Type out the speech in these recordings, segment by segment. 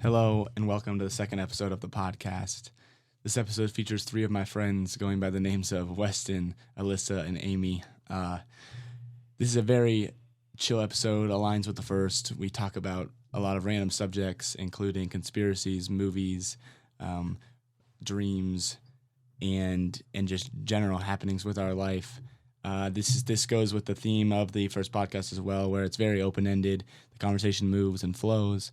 Hello, and welcome to the second episode of the podcast. This episode features three of my friends going by the names of Weston, Alyssa, and Amy. This is a very chill episode, aligns with the first. We talk about a lot of random subjects, including conspiracies, movies, dreams, and just general happenings with our life. This goes with the theme of the first podcast as well, where it's very open-ended. The conversation moves and flows.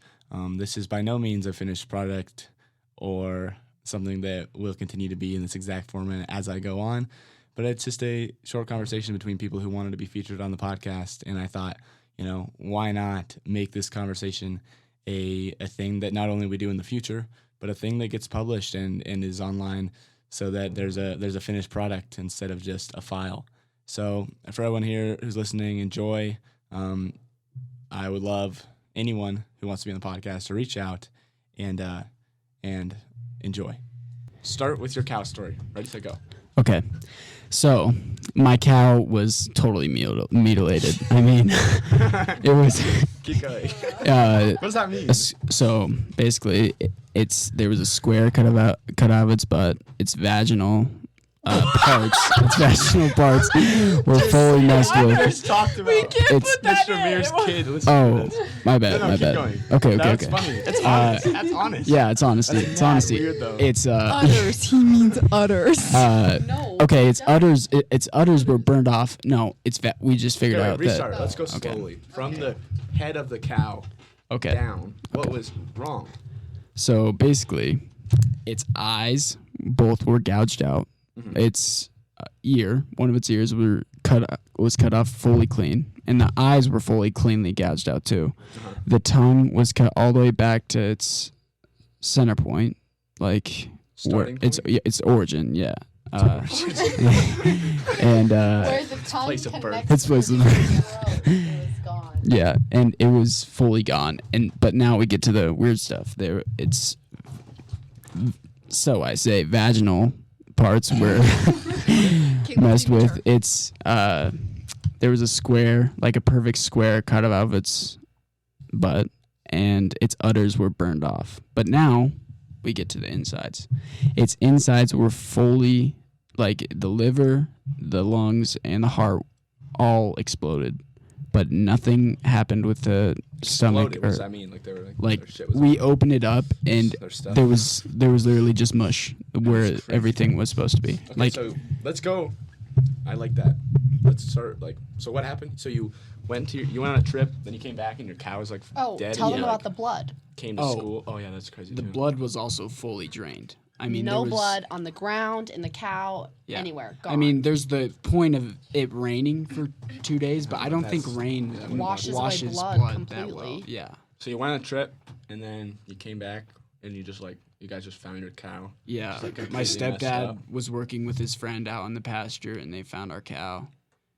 This is by no means a finished product or something that will continue to be in this exact format as I go on, but it's just a short conversation between people who wanted to be featured on the podcast, and I thought, why not make this conversation a thing that not only we do in the future, but a thing that gets published and is online so that there's a finished product instead of just a file. So for everyone here who's listening, enjoy. I would love anyone who wants to be on the podcast to reach out and enjoy. Start with your cow story. Ready, set, go. Okay. So my cow was totally mutilated. I mean, it was... Keep going. What does that mean? So basically, there was a square cut out of its butt. Its vaginal parts were fully messed with. Just talked about. We can't put that Mr. Mears' kid. My bad. Keep going. Okay. That's funny. It's honest. That's honest. Yeah, it's honesty. That's it's honesty. weird, though. It's udders. He means udders. No. Okay, its udders. Its udders were burned off. No, we just figured out restart. that. Let's go slowly from the head of the cow down. What was wrong? So basically, its eyes both were gouged out. Mm-hmm. Its one of its ears was cut off fully clean, and the eyes were cleanly gouged out too. Uh-huh. The tongue was cut all the way back to its center point, like starting point? Its origin, yeah. And where the tongue place of birth. Its place of birth. It was gone. Yeah, and it was fully gone. But now we get to the weird stuff. It's so I say vaginal parts were messed with. It's there was a square, like a perfect square cut out of its butt, and its udders were burned off. But now we get to the insides. Its insides were fully, like the liver, the lungs, and the heart all exploded. But nothing happened with the stomach. What does that mean? Like they were like we opened it up and there was literally just mush where everything was supposed to be. Okay, so let's go. I like that. Let's start. So what happened? So you went on a trip, then you came back and your cow was dead. Tell them about the blood. Came to school. Oh yeah, that's crazy. The blood was also fully drained. I mean, no blood on the ground, in the cow, anywhere. Gone. I mean, there's the point of it raining for 2 days, but I don't think rain washes away blood completely. That well. Yeah. So you went on a trip, and then you came back, and you guys just found your cow. Yeah. My stepdad was working with his friend out in the pasture, and they found our cow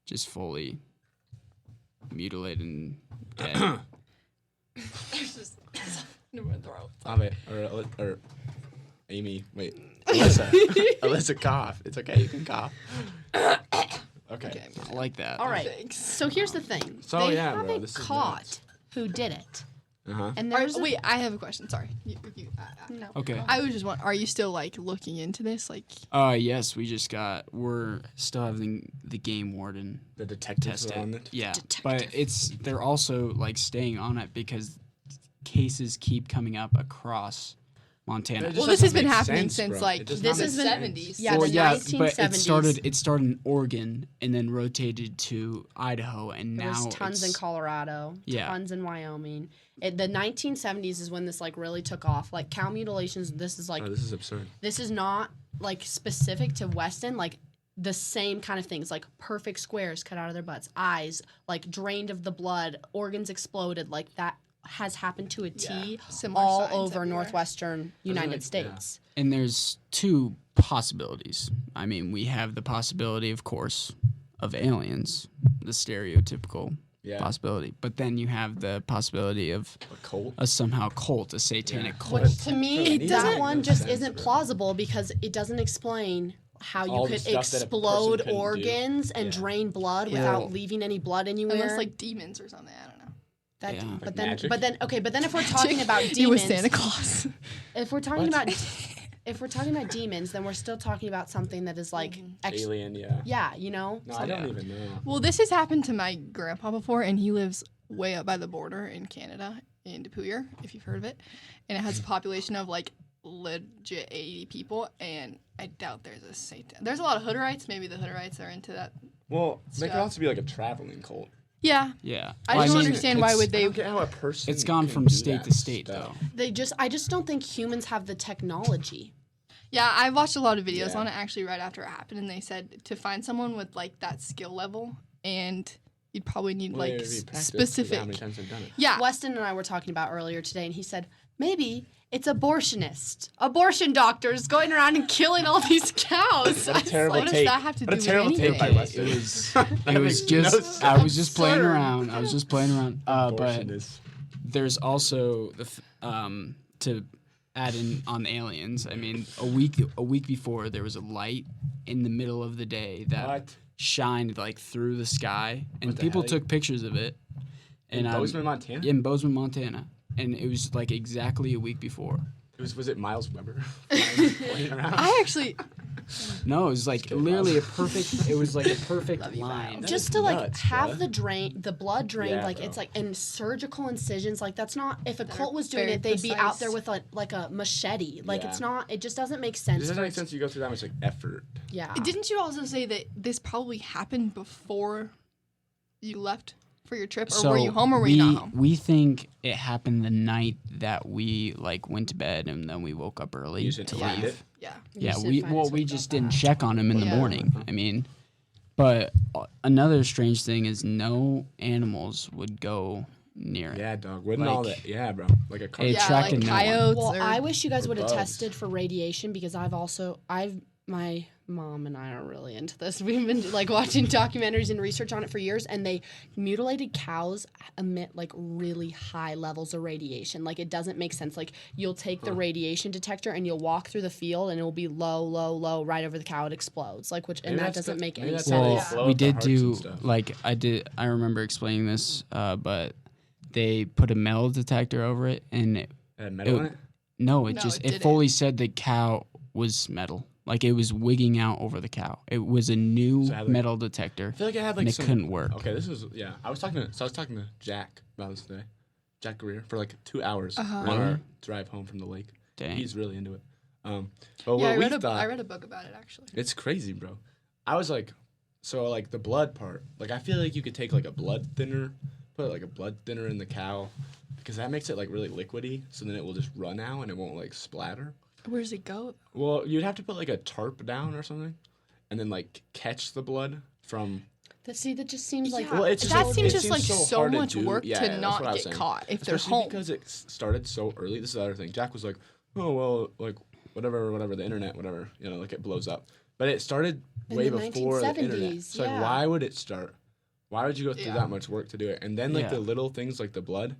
just fully mutilated and dead. It's just in my throat. Or Amy, wait. Alyssa. Alyssa, cough. It's okay. You can cough. Okay. I like that. All right. Thanks. So here's the thing. They haven't caught who did it. Uh-huh. And wait, I have a question. Sorry. No. Okay. I was just wondering, are you still looking into this? Yes, we're still having the game warden. The detectives test on it. Yeah. Detective. But they're also staying on it because cases keep coming up across Montana. Well, this has been happening since this has been 70s. Yeah, the 1970s. But it started in Oregon and then rotated to Idaho, and now there's tons in Colorado, tons in Wyoming. The 1970s is when this really took off. Cow mutilations. This is this is absurd. This is not specific to Weston. The same kind of things, perfect squares cut out of their butts, eyes drained of the blood, organs exploded, that has happened to a T all over everywhere. Northwestern United States. Yeah. And there's two possibilities. I mean, we have the possibility, of course, of aliens, the stereotypical possibility. But then you have the possibility of a cult, a satanic cult. Which to me, that one just isn't plausible because it doesn't explain how you could explode organs and drain blood without leaving any blood anywhere. Unless demons or something, I don't know. That, Yeah. but Like then, magic? but then, okay, but then if we're talking about demons, He was Santa Claus. if we're talking about demons, then we're still talking about something that is like Alien, yeah. yeah, you know. No, I don't even know. Well, this has happened to my grandpa before, and he lives way up by the border in Canada, in Depuyer, if you've heard of it. And it has a population of like legit 80 people, and I doubt there's a Satan. There's a lot of Hooderites. Maybe the Hooderites are into that. Well, they could Stuff. also be like a traveling cult. Yeah. Yeah. I Well, just don't mean, understand why it's- would I they. don't get how a person. It's gone can from do state that to state, stuff. though. I just don't think humans have the technology. Yeah, I watched a lot of videos Yeah. on it actually right after it happened, and they said to find someone with like that skill level, and you'd probably need Well, like it'd be practice, 'cause specific. How many times they've done it? Yeah. Weston and I were talking about earlier today, and he said maybe it's abortion doctors going around and killing all these cows. What a terrible What does take. that have to What a do with terrible take by anything? Weston. It was That it was makes no just sense. I was just playing Absurd. around. I was just playing around. But Abortionist. there's also to add in on the aliens. I mean, a week before there was a light in the middle of the day that What? shined like through the sky, and What the people heck? took pictures of it. In And Bozeman, Montana? in Bozeman, Montana, and it was like exactly a week before. Was it Miles Weber? Flying around? I actually. No, it was like literally a perfect. It was like a perfect Love you, line. That Just is to like nuts, have bruh. the blood drained, Yeah, like bro. it's like and surgical incisions, like that's not. If a They're cult was doing very it, they'd be out precise. there with like a machete. Like Yeah. it's not. It just doesn't make It sense. doesn't for make it- sense you go through that much like effort. Yeah. Didn't you also say that this probably happened before you left for your trip, or were you home or were you not home? We think it happened the night that we like went to bed and then we woke up early You to didn't find leave. it? Yeah. Yeah, just we didn't find us we hooked just up didn't that. check on him in the Yeah. morning. I mean, but another strange thing is no animals would go near it. Yeah, dog. Wouldn't all Like- that? Yeah, bro. Like a It car. Yeah, attracted like no one. coyotes. Well, or, I wish you guys or would have bugs. tested for radiation because my mom and I are really into this. We've been like watching documentaries and research on it for years, and they mutilated cows emit like really high levels of radiation. Like it doesn't make sense. Like you'll take the radiation detector and you'll walk through the field and it'll be low, low, low right over the cow. It explodes. Like and Maybe that that's doesn't the- make maybe any that's how they sense. flow We up the did hearts and do stuff. like I remember explaining this, but they put a metal detector over it, and It had metal it- in it? no, it No, just it it didn't. fully said the cow was metal, like it was wigging out over the cow. It was a new So it had, like- metal detector, I feel like it had and like it some. couldn't work. Okay, this was I was talking to Jack about this today. Jack Greer for like 2 hours Uh-huh. on our drive home from the lake. Dang. He's really into it. But yeah, what I we read, thought, I read a book about it actually. it's crazy, bro. I was like, so like the blood part. Like I feel like you could take like a blood thinner, put like a blood thinner in the cow, because that makes it like really liquidy. So then it will just run out and it won't like splatter. Where does it go? Well, you'd have to put like a tarp down or something, and then like catch the blood from. That just seems like Yeah, Well, it's that so- seems it just seems like so so hard to much do. work Yeah, to that's not what I was get saying. caught if they're Especially home. because it started so early. This is the other thing. Jack was like, "Oh well, like whatever, the internet, whatever, like it blows up." But it started In way the before the internet. 1970s, So like, yeah. why would it start? Why would you go through Yeah. that much work to do it? And then like Yeah. the little things like the blood,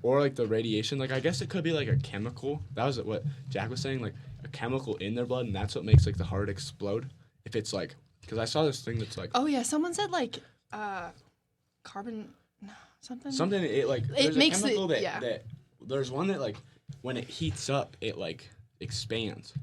or like the radiation. Like I guess it could be like a chemical. That was what Jack was saying. Like a chemical in their blood, and that's what makes like the heart explode. If it's like, because I saw this thing that's like. Oh yeah, someone said like carbon something. Something it like It there's makes a chemical it- that, yeah. that there's one that like when it heats up it like expands,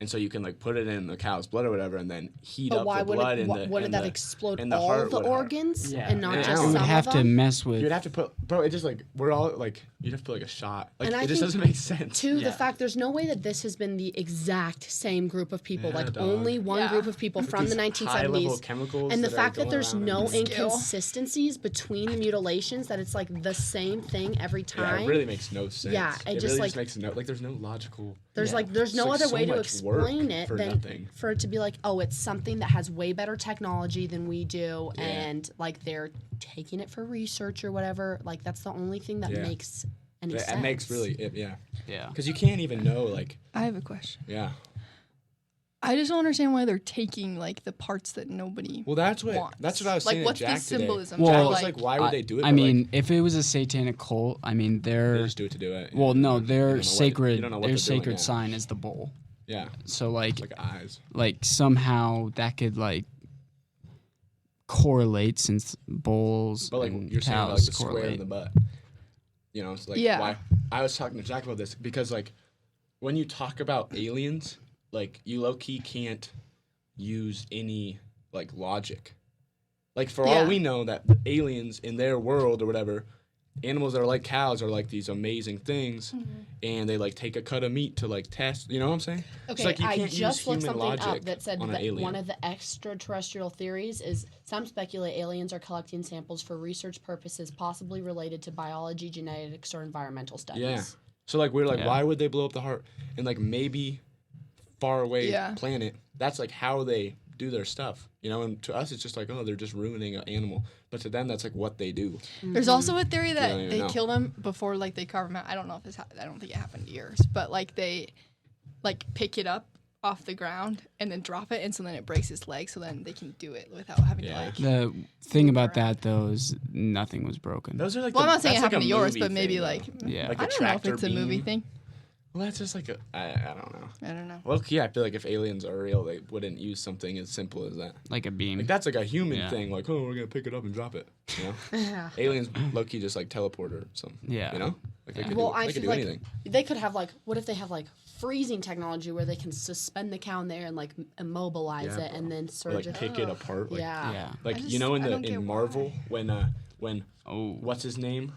and so you can like put it in the cow's blood or whatever and then heat but up why the would blood it? and the Wouldn't and that the, explode and the all heart the would hurt. organs Yeah, and not And just it it some would of have to them? mess with. you'd have to put bro it just like we're all like you'd have to put like a shot like And I it just think, doesn't make sense. Too, Yeah. the fact there's no way that this has been the exact same group of people, Yeah, like dog. only one Yeah. group of people from the These high-level 1970s. chemicals And the that are fact that going there's around no and- Skill. inconsistencies between the mutilations, that it's like the same thing every yeah, time. it really makes no sense. Yeah, it just, really like- just makes no like there's no logical. There's Yeah. there's no It's like other so way to much work explain it for than nothing. for it to be like, oh, it's something that has way better technology than we do, Yeah. and like they're taking it for research or whatever. Like that's the only thing that Yeah. makes any It sense. makes really yeah Yeah. because you can't even know like I have a question. yeah. I just don't understand why they're taking like the parts that nobody. Well, that's what wants. I was Like, saying. what's to the Jack today. symbolism? Well, Jack Jack, was like, why would they do it? I But, mean, like, if it was a satanic cult, I mean, they their just do it to do it. well, no, You don't know their what- sacred you don't know what their they're doing, sacred yeah. sign is the bull. Yeah, So like like eyes. somehow that could like correlate since bulls But like and you're saying, cows about, like the square correlate. in the butt. You know, it's like Yeah. why I was talking to Jack about this because like when you talk about aliens, like you low key can't use any like logic. Like for all Yeah. we know that the aliens in their world or whatever, animals that are like cows are like these amazing things, and they like take a cut of meat to like test. You know what I'm saying? Okay, like you I can't just use looked human something up logic that said on an that alien. one of the extraterrestrial theories is some speculate aliens are collecting samples for research purposes, possibly related to biology, genetics, or environmental studies. Yeah. So like we're like, Yeah. why would they blow up the heart? And like maybe far away Yeah. planet, that's like how they do their stuff. You know, and to us it's just like, oh, they're just ruining an animal. But to them that's like what they do. There's also a theory that don't even they know. kill them before like they carve them out. I don't know if this. I don't think it happened to yours, but like they, like pick it up off the ground and then drop it, and so then it breaks its leg, so then they can do it without having to Yeah. like. The thing about that though is nothing was broken. Those are like Well, I'm the- not saying it that's like happened a to yours, movie but maybe thing, like. though. Yeah. Like I a don't know if tractor it's a movie beam. thing. Well, that's just like a I don't know. I don't know. Well, yeah, I feel like if aliens are real, they wouldn't use something as simple as that. Like a beam. Like that's like a human Yeah. thing. Like, oh, we're gonna pick it up and drop it. You know, Yeah. aliens low key just like teleport or something. Yeah. You know, like they could Well, do, I they could feel do like anything. they could have like, what if they have like freezing technology where they can suspend the cow in there and like immobilize Yeah, it and bro. then Or surge like it. pick it apart. Like, Yeah. yeah. Like I you know just- I don't get in Marvel when Oh. what's his name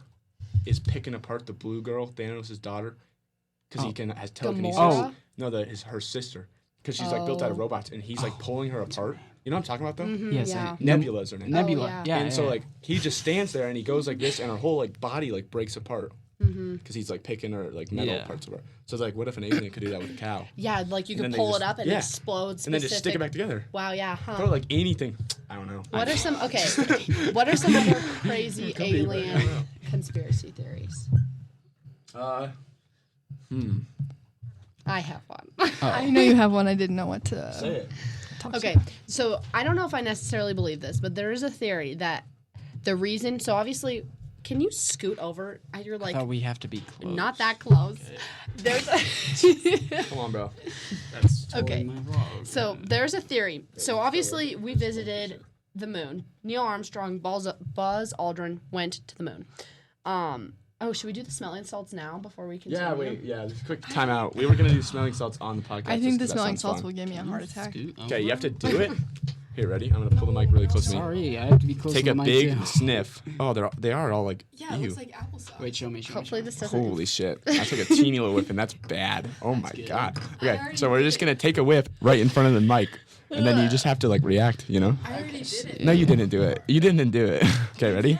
is picking apart the blue girl, Thanos' daughter, because he has telekinesis. Gamora? No, her sister, because she's like built out of robots, and he's like pulling her apart. You know what I'm talking about though? Yes. Yeah. Nebula's her name. Nebula. yeah. Yeah. and so yeah. like he just stands there and he goes like this, and her whole like body like breaks apart because he's like picking her like metal Yeah. parts of her. So it's like, what if an alien could do that with a cow? Yeah, like you And can then they pull just- it up and yeah. it explodes. And then just stick it back together. Wow, yeah, huh? Or like anything. I don't know. What are some what are some other crazy alien conspiracy theories? I have one. I know you have one. I didn't know what to. Say it. Okay, so I don't know if I necessarily believe this, but there is a theory that the reason. So obviously, can you scoot over? You're like thought we have to be close. not that close. There's Come on, bro. That's Okay. my vlog. so there's a theory. So obviously, we visited the moon. Neil Armstrong, Buzz Aldrin went to the moon. Oh, should we do the smelling salts now before we continue? Yeah, wait. Yeah, just a quick timeout. We were gonna do smelling salts on the podcast. I just think 'cause the that smelling sounds salts fun. will give me a heart attack. Okay, you have to do it. Here, ready? I'm gonna pull the mic really close to me. Sorry, I have to be close Take to a the mic big too. sniff. Oh, they are all like. Yeah, it ew. looks like applesauce. Wait, show me. Hopefully this doesn't. Holy shit! That's like a teeny little whiff, and that's bad. Oh my good. god. Okay, already so we're did just it. gonna take a whiff right in front of the mic, and then you just have to like react. You know? I already did it. No, you didn't do it. You didn't do it. Okay, ready?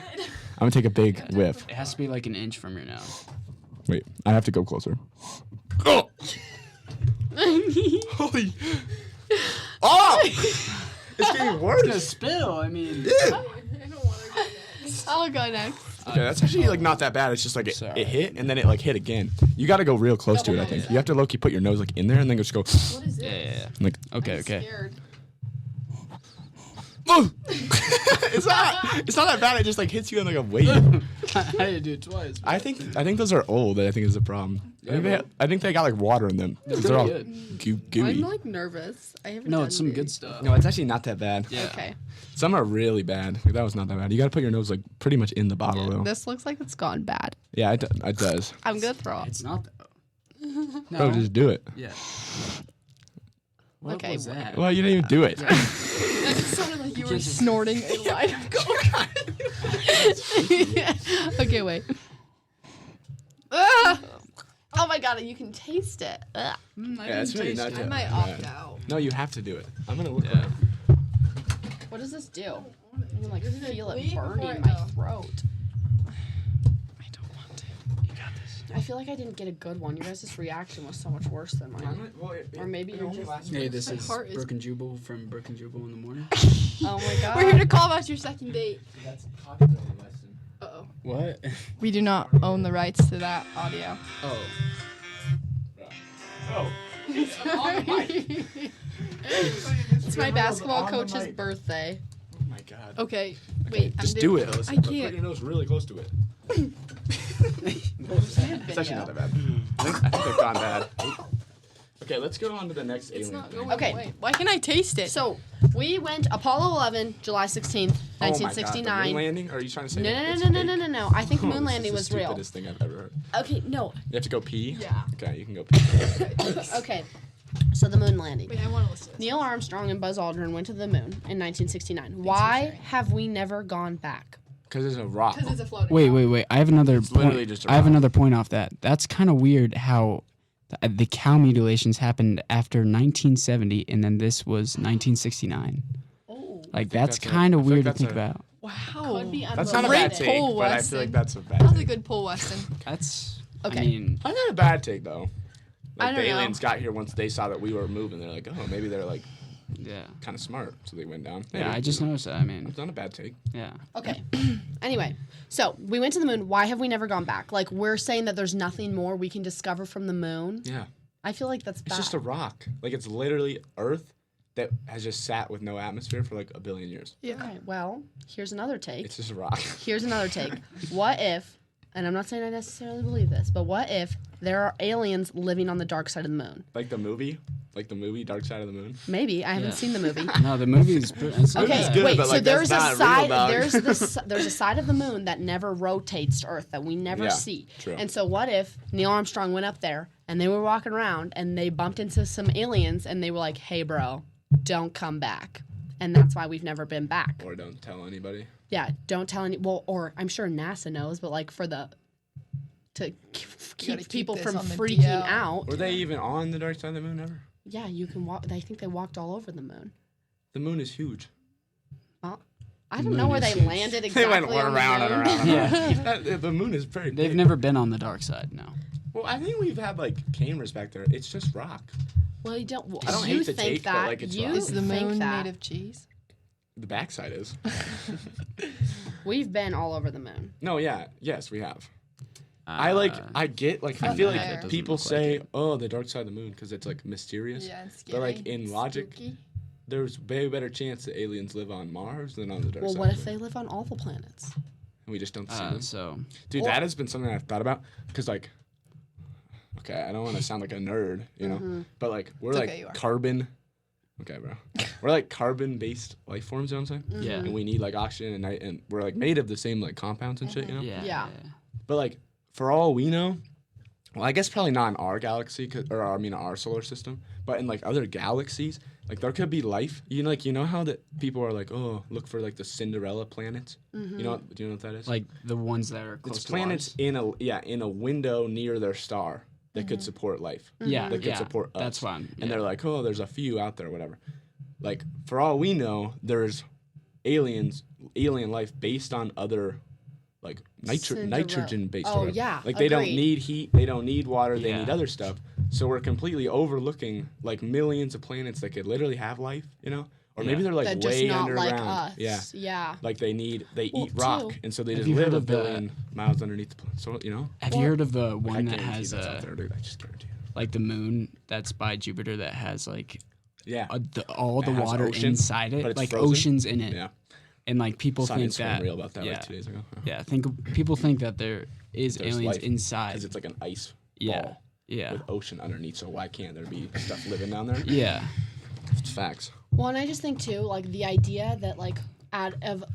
I'm gonna take a big whiff. It has to be like an inch from your nose. Wait, I have to go closer. Oh! Holy! Oh! It's getting worse. Spill. I mean. I'll go next. Okay, that's actually like not that bad. It's just like it Sorry. hit and then it like hit again. You got to go real close to it. I think you have to low-key put your nose like in there and then just go What is Yeah, it? yeah, like. yeah. Okay, okay. Scared. Oh! it's not that bad. It just like hits you in like a wave. I had to do it twice. I think those are old. I think is the problem. I think they got like water in them. 'Cause they're all pretty gooey. I'm like nervous. I haven't. No, done it's some these. good stuff. No, it's actually not that bad. Yeah. Okay. Some are really bad. Like, that was not that bad. You got to put your nose like pretty much in the bottle though. This looks like it's gone bad. Yeah, it does. I'm gonna throw up. It's not though. Oh, just do it. Yeah. What Okay, was that? Well, you didn't even do it. It sounded like you were just- snorting a line of coke. Okay, wait. Ah! Oh my god, you can taste it. Ugh. Yeah, it's really not I that might bad. opt out. No, you have to do it. I'm gonna look. Yeah. What does this do? I can like feel it leave burning before I my go? throat. I don't want to. You got this. I feel like I didn't get a good one. Your guys' reaction was so much worse than mine. Or maybe you're just. Hey, this My is heart is- Brook and Jubal from Brook and Jubal in the morning. Oh my god. We're here to call about your second date. That's copyrighted, Weston. Uh-oh. What? We do not own the rights to that audio. Oh. Oh. It's my basketball on the coach's mic. birthday. Oh my god. Okay, wait. Just I'm do doing- it. Listen, I but Put can't. your nose really close to it. It's actually not that bad. I think they've gone bad. Okay, let's go on to the next It's alien not thing. going Okay. away. Why can't I taste it? So we went Apollo 11, July 16th, Oh my God, 1969. the moon landing? Are you trying to say No, it's no, no, no, fake? no, no, no. I think the Oh, moon this landing is was the real. stupidest thing I've ever heard. Okay, no. You have to go pee? Yeah. Okay, you can go pee. Okay. So the moon landing. Wait, I want to listen to this. Neil Armstrong and Buzz Aldrin went to the moon in 1969. Why sharing. have we never gone back? Because it's a rock. Because it's a floating. Wait. I have another literally point. just a I have rock. another point off that. That's kind of weird how the cow mutilations happened after 1970 and then this was 1969. Oh. Like that's that's a- kind I of feel weird like to think that's about. Wow. Could be That's not a Great bad take, pull, but I feel like Weston. that's a bad That was a take. good pull, Weston. That's Okay. I mean, That's not a bad take, though. I Like, don't the know. aliens got here once they saw that we were moving. They're like, oh, maybe they're, like, yeah. kind of smart. So they went down. Yeah, Maybe. I just noticed that. I mean, It's not a bad take. yeah. Okay. Anyway, so we went to the moon. Why have we never gone back? Like, we're saying that there's nothing more we can discover from the moon. Yeah. I feel like that's bad. It's just a rock. Like, it's literally Earth that has just sat with no atmosphere for, like, a billion years. Yeah. Okay, well, here's another take. It's just a rock. Here's another take. What if, and I'm not saying I necessarily believe this, but what if there are aliens living on the dark side of the moon? Like the movie Dark Side of the Moon. Maybe. I haven't Yeah. seen the movie. No, the movie is it's Okay, It's good, wait. but, So like, there's that's a not real, side. dog. There's a side of the moon that never rotates to Earth that we never Yeah, see. true. And so what if Neil Armstrong went up there and they were walking around and they bumped into some aliens and they were like, "Hey, bro, don't come back," and that's why we've never been back. Or don't tell anybody. Yeah, don't tell any. Well, or I'm sure NASA knows, but like to keep keep people this from on the freaking DL. out. Were they even on the dark side of the moon ever? Yeah, you can walk. I think they walked all over the moon. The moon is huge. Well, I don't moon know where is they huge. landed They exactly. went on the around and moon. around. Yeah. The moon is very They've big. never been on the dark side, no. Well, I think we've had like cameras back there. It's just rock. Well, you don't. I don't you hate the think take, but, that? like, it's you rock. Is the think moon that made of cheese? The backside is. we've been all over the moon. No, yeah, yes, we have. I get like I feel there. like Doesn't people look like say, it. "Oh, the dark side of the moon," because it's like mysterious. Yeah, it's But, like, scary. in logic, Spooky. There's way better chance that aliens live on Mars than on the dark Well, side. what of if the they moon. live on all the planets? And we just don't see them? So Dude, Or- that has been something I've thought about because like, okay, I don't want to sound like a nerd, you know, Mm-hmm. but like we're It's like okay, you are. carbon. Okay, bro. We're like carbon-based life forms, you know what I'm saying? yeah. And we need like oxygen and night, and we're like made of the same like compounds and shit, you know. Yeah. But like for all we know, well, I guess probably not in our galaxy, our solar system, but in like other galaxies, like there could be life. You know how that people are like, oh, look for like the Cinderella planets. Mm-hmm. Do you know what that is? Like the ones that are close it's to planets ours. in a window near their star that could support life. Yeah, That could yeah. support us. That's fine. And they're like, oh, there's a few out there, whatever. Like for all we know, there's alien life based on other like Cinderella. nitrogen based. Oh, yeah, Like they don't agreed. need heat, they don't need water, they Yeah. need other stuff. So we're completely overlooking like millions of planets that could literally have life, you know? Or maybe Yeah. they're like That just way not like underground. us. Yeah. Yeah. Like they Well, eat rock, too. and so they Have just you live heard a of the- billion miles underneath the planet. So you know, Have you heard of the I one that guarantee has that's out there, dude. I just guarantee it. like the moon that's by Jupiter that has like Yeah, all the It has water ocean, inside but it, it's like frozen? oceans in it, yeah. and like people Saw an think Instagram that reel about that yeah, like 2 days ago. yeah, people think that there is There's aliens life, inside. Because it's like an ice Yeah, ball yeah, with ocean underneath. So why can't there be stuff living down there? yeah, It's facts. Well, and I just think too, like the idea that like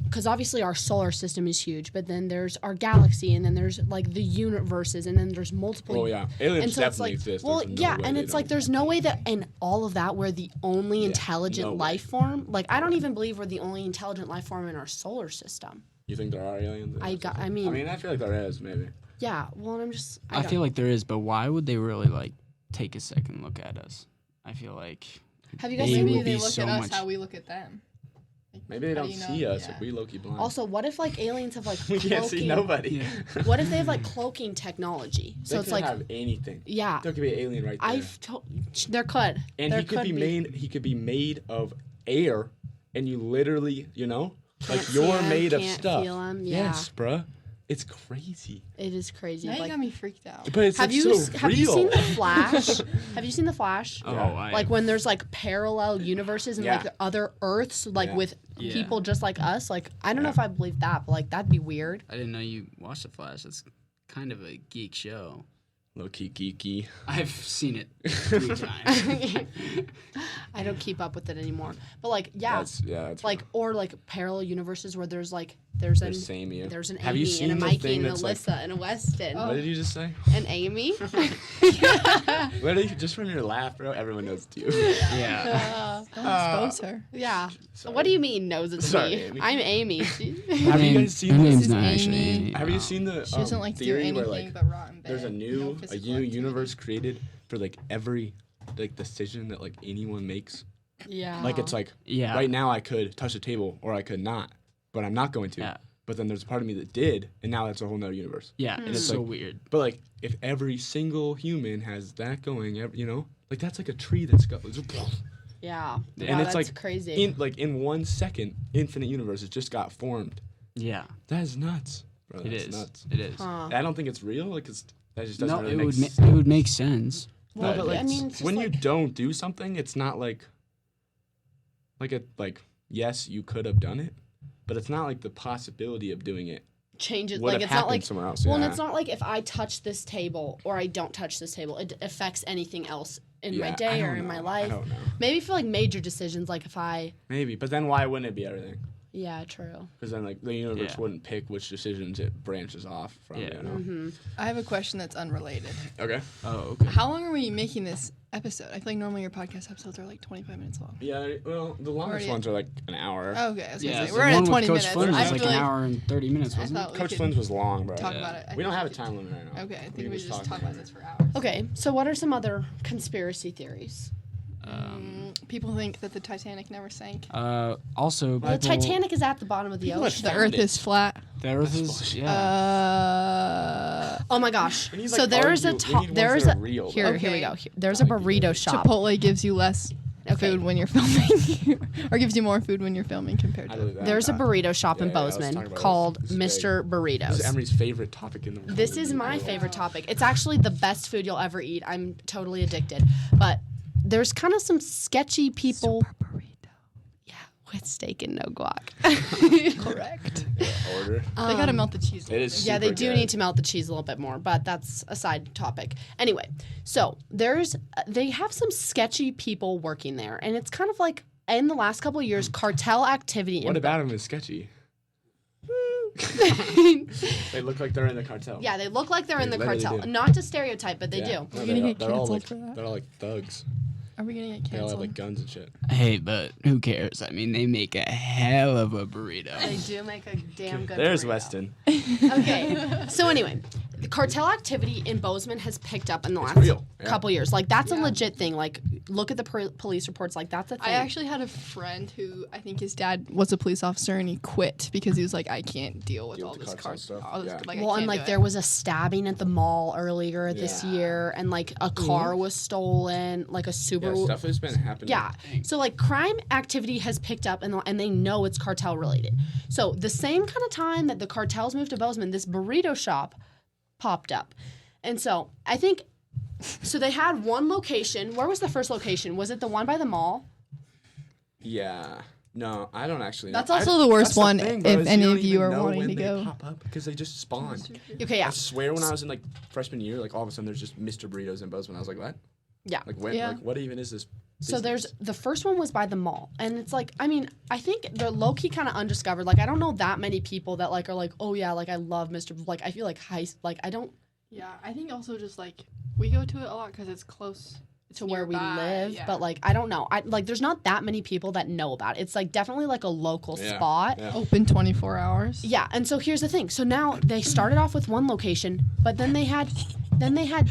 because obviously our solar system is huge, but then there's our galaxy, and then there's like the universes, and then there's multiple. Oh yeah, aliens And so it's definitely like, exist. well, There's no yeah, way and they it's like don't. there's no way that in all of that we're the only intelligent no way. life form. Like I don't even believe we're the only intelligent life form in our solar system. You think there are aliens? I mean, I feel like there is maybe. yeah. Well, and I'm just. I feel like there is, but why would they really like take a second look at us? I feel like Have you guys they seen? would Maybe they be look so at us much- how we look at them. Like, Maybe they how don't do you see know? us. Yeah. Like we low-key blind. Also, what if like aliens have like we cloaking? can't see nobody. Yeah. What if they have like cloaking technology? They So it's could like, have anything. yeah, There could be an alien right there. there could. And there he could be made. He could be made of air, and you literally, like Can't see you're 'em, made of can't stuff. feel 'em, yeah. Yes, bruh. It's crazy. It is crazy. Now you Like, got me freaked out. But it's have like you so have real. you seen the Flash? Have you seen the Flash? oh, Yeah. Like when there's like parallel universes and Yeah. like the other Earths, like Yeah. with Yeah. people just like us. Like I don't know Yeah. if I believe that, but like that'd be weird. I didn't know you watched The Flash. That's kind of a geek show. Low key geeky. I've seen it 3 times. I don't keep up with it anymore. But like, yeah, That's like or like parallel universes where there's an there's Amy Have you seen and a the Mikey thing and that's Alyssa and a Weston What did you just say? and Amy. Literally, just from your laugh, bro, everyone knows it's you. Yeah. Don't expose her. Yeah. Sorry. What do you mean knows it's Sorry, me? Amy. I'm Amy. Have you guys seen Her this? name's is not actually Amy. Amy. Have you seen the She doesn't like to do theory anything where like but rot in bed. there's a No new physical activity. universe created for like every like decision that like anyone makes? Yeah. Like it's like Yeah. right now I could touch a table or I could not, but I'm not going to. Yeah. But then there's a part of me that did, and now that's a whole nother universe. Yeah, it's it's so like- weird. But like if every single human has that going, you know, like that's like a tree that's got. Yeah. And Wow, it's that's like crazy. in 1 second, infinite universes just got formed. Yeah, That is nuts, bro. it That's is. nuts. It is. Huh. I don't think it's real. Like, 'cause that just doesn't No, really it make would sense. it would make sense. Well, but, like, I mean, it's just when you like, don't do something, it's not like yes, you could have done it, but it's not like the possibility of doing it changes, would like have it's not happened like somewhere else. well, and yeah. it's not like if I touch this table or I don't touch this table, it affects anything else in my Yeah, day I or don't in my know. life. I don't know. Maybe for like major decisions, like if I, Maybe, but then why wouldn't it be everything? yeah, true. Because then like the universe Yeah. wouldn't pick which decisions it branches off from. Yeah. You know? Mm-hmm. I have a question that's unrelated. Okay. Oh, okay. How long are we making this episode? I feel like normally your podcast episodes are like 25 minutes long. Yeah. Well, the longest Already- ones are like an hour. Oh, okay, I was Yeah, gonna say the we're one at with 20 Coach minutes. Flynn I was like feel an like hour and 30 minutes, I wasn't thought it? we Coach could Flynn's was long, bro. talk Yeah. about it. I We don't think have a should- time limit right now. Okay, I can think we just just talk talk about about this for hours. Okay, so what are some other conspiracy theories? People think that the Titanic never sank. Also, Well, the people- Titanic is at the bottom of the People ocean. The found Earth it. is flat. The Earth That's is bullshit. yeah. Oh my gosh! We need, So like, there is a argue- we top. need ones There is that a are real, here. though. Here we Okay. go. There's a burrito shop. Chipotle gives you less Okay. food when you're filming, or gives you more food when you're filming compared I to. believe that. There's a burrito shop in Yeah, I was talking Bozeman about called this. This is Mr. This Burritos. is Emery's favorite topic in the world. This is my favorite topic. It's actually the best food you'll ever eat. I'm totally addicted. But there's kind of some sketchy people. burrito. Yeah, with steak and no guac. Correct. Order. They gotta melt the cheese. a It little is bit. Yeah, they super do good. need to melt the cheese a little bit more, but that's a side topic. Anyway, so they have some sketchy people working there, and it's kind of like in the last couple of years, cartel activity. What about him is sketchy? They look like they're in the cartel. Yeah, they look like they're in They the literally cartel. do. Not to stereotype, but they Yeah. do. No, We're gonna get they're all canceled like for that. they're all like thugs. Are we gonna get They all have canceled? like guns and shit. Hey, but who cares? I mean, they make a hell of a burrito. They do make a damn good There's burrito. Weston. Okay, so anyway, the cartel activity in Bozeman has picked up in the last real, yeah. couple years. Like, that's a Yeah. legit thing. Like, look at the police reports. Like, that's a thing. I actually had a friend who I think his dad was a police officer and he quit because he was like, I can't deal with Deal all with the this cartel stuff. Yeah. Like, well, I and can't like do there it. was a stabbing at the mall earlier this Yeah. year, and like a car was stolen, like a Yeah, Subaru. stuff has been happening. Yeah. So like crime activity has picked up, and they know it's cartel related. So the same kind of time that the cartels moved to Bozeman, this burrito shop popped up, and so I think. So they had one location. Where was the first location? Was it the one by the mall? Yeah. No, I don't actually. That's know. also the worst that's one thing, if bro, is any don't of you even are know wanting when to they go. pop up because they just spawn. Okay, yeah. I swear, when I was in like freshman year, like all of a sudden there's just Mr. Burritos in Bozeman. I was like, what? Yeah. Like when? Yeah. Like what even is this? So there's business? the first one was by the mall, and it's like, I mean, I think they're low key kind of undiscovered. Like, I don't know that many people that like are like, oh yeah, like I love Mr. Like I feel like I don't Yeah, I think also just like we go to it a lot because it's close to where we nearby, live, yeah. but like I don't know. I like there's not that many people that know about it. It's like definitely like a local Yeah, spot. yeah. Open 24 hours. Yeah, and so here's the thing. So now they started off with one location, but then they had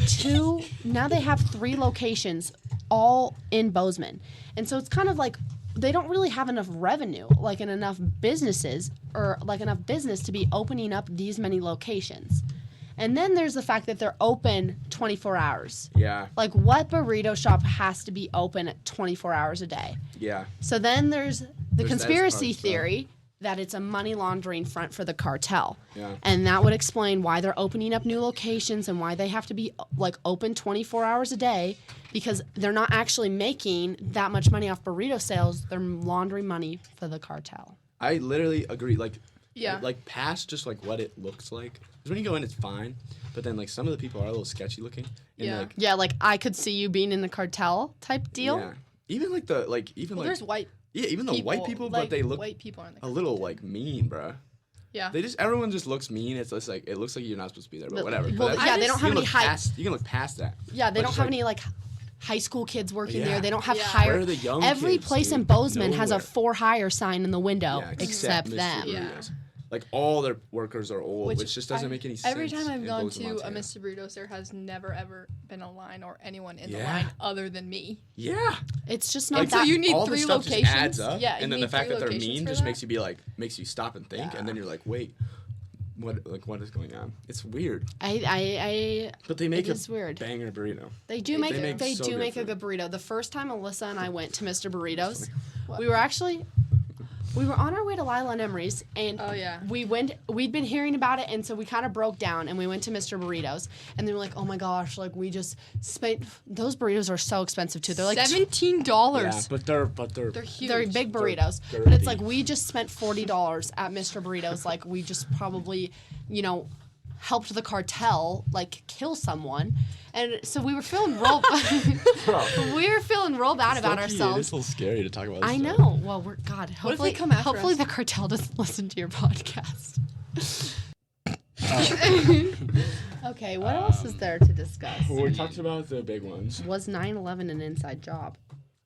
two. Now they have 3 locations, all in Bozeman, and so it's kind of like they don't really have enough revenue, like and enough businesses or like enough business to be opening up these many locations. And then there's the fact that they're open 24 hours. Yeah. Like, what burrito shop has to be open 24 hours a day? Yeah. So then there's the There's conspiracy that part, theory that it's a money laundering front for the cartel. Yeah. And that would explain why they're opening up new locations and why they have to be like open 24 hours a day, because they're not actually making that much money off burrito sales. They're laundering money for the cartel. I literally agree. Like Yeah. Like past just like what it looks like. Because when you go in, it's fine. But then like some of the people are a little sketchy looking. And, Yeah. Like, Yeah, like I could see you being in the cartel type deal. yeah. Even like the There's white. even the white people, like, but they look white people in the a little cartel. like mean, bruh. Yeah. Everyone just looks mean. It's just like it looks like you're not supposed to be there, but But- whatever. well, But yeah, they don't have any high. You can look past that. Yeah, they but don't just, have like- any like high school kids working Yeah. there. They don't have Yeah. higher. Where are the young Every kids, place in dude? Bozeman has a Nowhere. for hire sign in the window, Yeah, except Mr. them. Yeah. Burritos. Like all their workers are old, which just doesn't I- make any sense. Every time I've in gone Bozeman, to a Montana. Mr. Burritos, there has never ever been a line or anyone in the Yeah. line other than me. Yeah. It's just not Like, that. So you need all 3 the stuff locations. just adds up, Yeah, and you then the need fact 3 that they're locations mean for just that. makes you stop and think, Yeah. and then you're like, wait, what is going on? It's weird, I but they make it a is weird. banger burrito. They do make make so do good make a food. good burrito. The first time Alyssa and I went to Mr. Burritos, What? we were on our way to Lila and Emery's, and Oh, yeah. we'd been hearing about it, and so we kind of broke down, and we went to Mr. Burritos, and they were like, oh my gosh, like we just spent, those burritos are so expensive too. They're like $17. Yeah, but they're They're huge. they're big They're burritos, but it's girthy. like we just spent $40 at Mr. Burritos. Like we just probably, helped the cartel like kill someone, and so we were feeling real. we were feeling real bad about It's ourselves. a little scary to talk about. This I stuff. know. Well, we're God. What if Hopefully, they come after hopefully us? the cartel doesn't listen to your podcast. Okay, what else is there to discuss? Well, we talked about the big ones. Was 9/11 an inside job?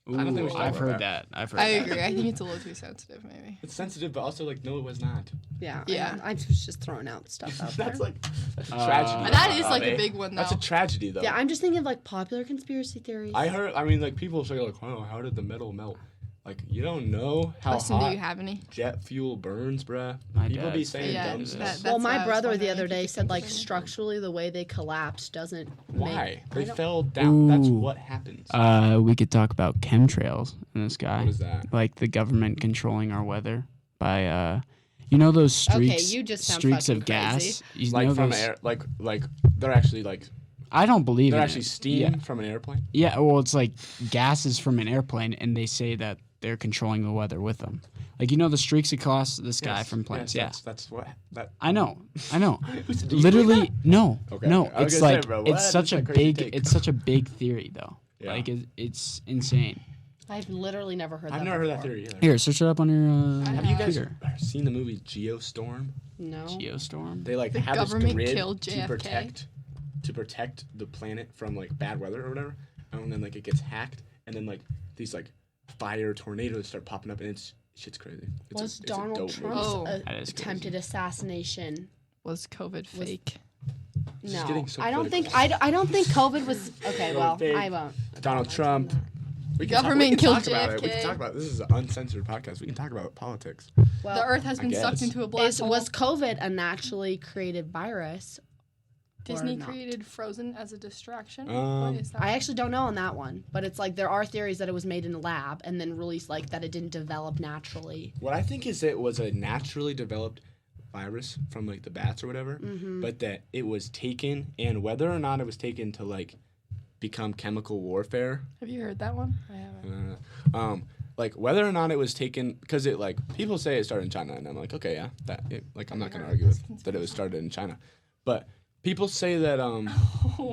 Ooh, I don't think we should talk I've about heard that. I've heard I that. agree. I think it's a little too sensitive, maybe. It's sensitive, but also like no, it was not. Yeah. Yeah. I was just throwing out stuff out That's there. that's a tragedy. That is like Bobby. a big one, though. That's a tragedy, though. Yeah, I'm just thinking of like popular conspiracy theories. I mean, like people say like, oh, how did the metal melt? Like you don't know how Preston, do hot you have any? jet fuel burns, bruh. My People be dad saying Yeah, dumb that- stuff. That's Well, what I my was brother the wondering other if you day could said think like of anything. structurally the way they collapsed doesn't Why? I They don't- fell down. That's Ooh. what happens. We could talk about chemtrails in the sky. What is that? Like the government controlling our weather by those streaks you just sound streaks fucking of gas. crazy. You Like know from those, air, like they're actually like I don't believe they're in actually it. steam Yeah. from an airplane. Yeah, well, it's like gases from an airplane, and they say that they're controlling the weather with them. Like the streaks across the sky Yes, from planes. yes, Yeah, that's what that. I know. Who's- do you believe Literally, no, Okay, no. okay. I was It's gonna say, like bro, what? it's such That's a a crazy big, take. it's such a big theory though. Yeah. Like it's insane. I've literally never heard that. I've never heard that before. theory either. Here, search it up on your Have you guys computer. seen the movie Geostorm? No. Geostorm. They like The have this government grid killed to JFK? protect the planet from like bad weather or whatever, and then like it gets hacked, and then like these like fire tornadoes start popping up, and shit's crazy. Was it's a Donald dope Trump's movie. Oh. That is attempted assassination? Was COVID fake? This is No, getting so I don't think political. I don't think COVID was okay. Well, Fake. I won't. Donald Trump. We Government we killed talk about it. We JFK. can talk about it. This is an uncensored podcast. We can talk about politics. Well, The Earth has been sucked guess. into a black hole. was COVID a naturally created virus? Disney or not? created Frozen as a distraction? Um, What is that? I actually don't know on that one, but it's like there are theories that it was made in a lab and then released, like that it didn't develop naturally. What I think is it was a naturally developed virus from like the bats or whatever, Mm-hmm. but that it was taken, and whether or not it was taken to like become chemical warfare, Have you heard that one? I haven't. like whether or not it was taken, because it like people say it started in China, and I'm like, okay, yeah, like I'm not gonna argue with that it was started in China, but people say that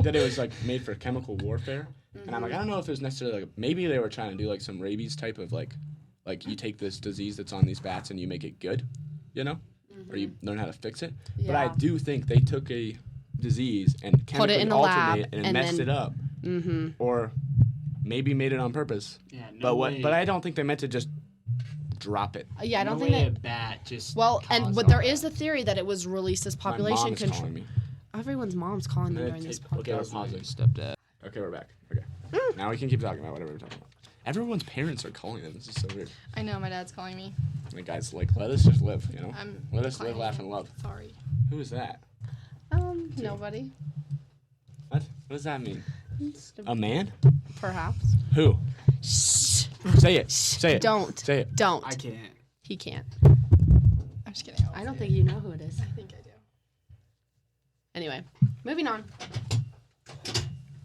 that it was like made for chemical warfare, and I'm like, I don't know if it was necessarily like maybe they were trying to do like some rabies type of like you take this disease that's on these bats and you make it good, or you learn how to fix it. But I Yeah. do think they took a disease and chemically it in a lab altered it and and messed then- it up, or maybe made it on purpose. Yeah, But I don't think they meant to just drop it. Yeah, I don't think that. bat just. Well, and but there is a theory that it was released as My population mom is control. calling me. Everyone's mom's calling them Uh, during this take- podcast. okay, we're pausing. Stepdad. Okay, we're back. Okay. Now we can keep talking about whatever we're talking about. Everyone's parents are calling them. This is so weird. I know, my dad's calling me. Like, guys, like, let us just live, I'm Let us live, declining laugh, it. and love. Sorry. Who is that? Nobody. What? What does that mean? A man? Perhaps. Who? Shh. Say it. Say it. Don't. Say it. Don't. I can't. He can't. I'm just kidding. I don't think you know who it is. I think I do. Anyway, moving on.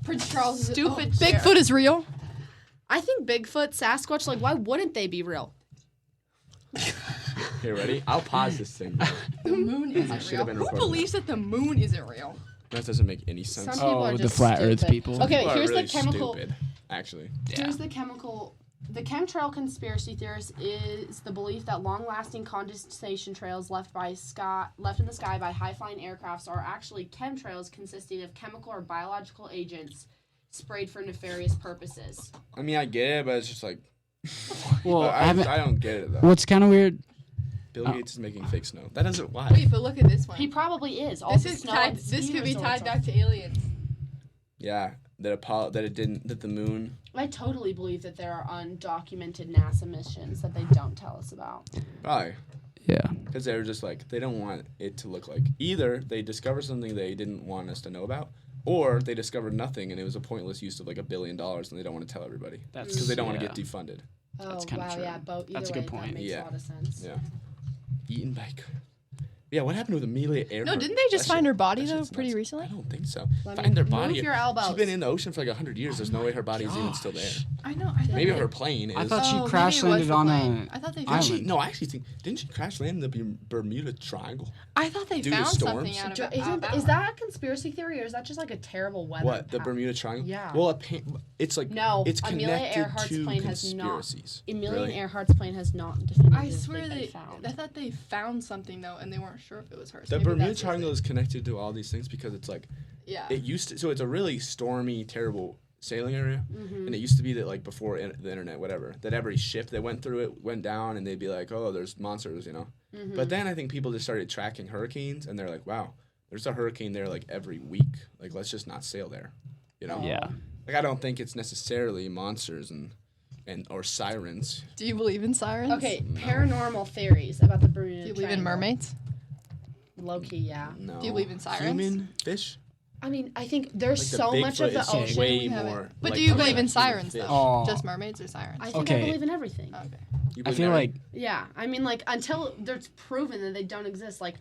Prince Charles is Stupid Bigfoot is real. I think Bigfoot, Sasquatch, like, why wouldn't they be real? Okay, ready? I'll pause this thing. The moon isn't should real. have been Who recording believes that the moon isn't real? That doesn't make any sense. Some people are the just flat Earth stupid. people. Okay, People are here's really the chemical. stupid, actually. Here's the chemical. The chemtrail conspiracy theorist is the belief that long-lasting condensation trails left in the sky by high-flying aircrafts are actually chemtrails consisting of chemical or biological agents sprayed for nefarious purposes. I mean, I get it, but it's just like. Well, I don't get it though. What's kind of weird? Bill Gates is making fake snow. That doesn't why. Wait, but look at this one. He probably is. All This the is snow tied. and This ski could be resorts tied are- back to aliens. Yeah, that the moon. I totally believe that there are undocumented NASA missions that they don't tell us about. Probably. Yeah. Because they were just like, they don't want it to look like either they discovered something they didn't want us to know about, or they discovered nothing and it was a pointless use of like $1 billion and they don't want to tell everybody. That's Because they don't want to yeah. get defunded. Oh, That's kinda wow, true. yeah, both. Either That's a way, good point. That makes Yeah. a lot of sense. Yeah. Eaten bike. Yeah, what happened with Amelia Earhart? No, didn't they just That find shit- her body that though shit's pretty nuts. recently? I don't think so. Let me Find their move body. your elbows. She's been in the ocean for like 100 years. There's no way her body is even still there. I know. I thought Maybe they- her plane is. I thought she Oh, crash maybe it was landed the on plane. a I thought they Didn't found. she? island. No, I actually think didn't she crash land in the Bermuda Triangle? I thought they Due to found storms? something out of it. Is that a conspiracy theory or is that just like a terrible weather? What, the pattern? Bermuda Triangle? Yeah. Well, it's like No, it's Amelia connected Earhart's to plane has not. conspiracies. Amelia Really? Earhart's plane has not definitively I swear been they. found. I thought they found something though, and they weren't sure if it was hers. The Maybe Bermuda that's just Triangle it. is connected to all these things because it's like Yeah. it used to. So it's a really stormy, terrible sailing area, Mm-hmm. and it used to be that like before the internet, whatever, that every ship that went through it went down, and they'd be like, oh, there's monsters, you know. Mm-hmm. But then I think people just started tracking hurricanes, and they're like, wow, there's a hurricane there like every week. Like let's just not sail there, you know. Yeah. Like I don't think it's necessarily monsters and or sirens. Do you believe in sirens? Okay, paranormal theories about the Bermuda Do you believe in Triangle. mermaids? Low key, yeah. No. Do you believe in sirens? Human fish. I mean, I think there's Like the so much of Bigfoot the is ocean. way We haven't- more. But like do you the believe in human sirens fish. though? Oh. Just mermaids or sirens? I think Okay. I believe in everything. Okay. You I believe feel in like Yeah, I mean, like until there's proven that they don't exist. Like,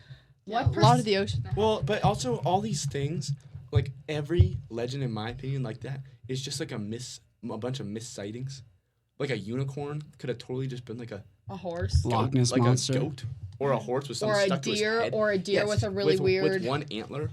Yeah, what a lot of the ocean. Well, but also all these things, like every legend, in my opinion, like that is just like a bunch of missightings. Like a unicorn could have totally just been like a horse Loch Ness like monster. a goat or a horse with or something a stuck to his deer head. or a deer Yes, with a really weird. with one antler,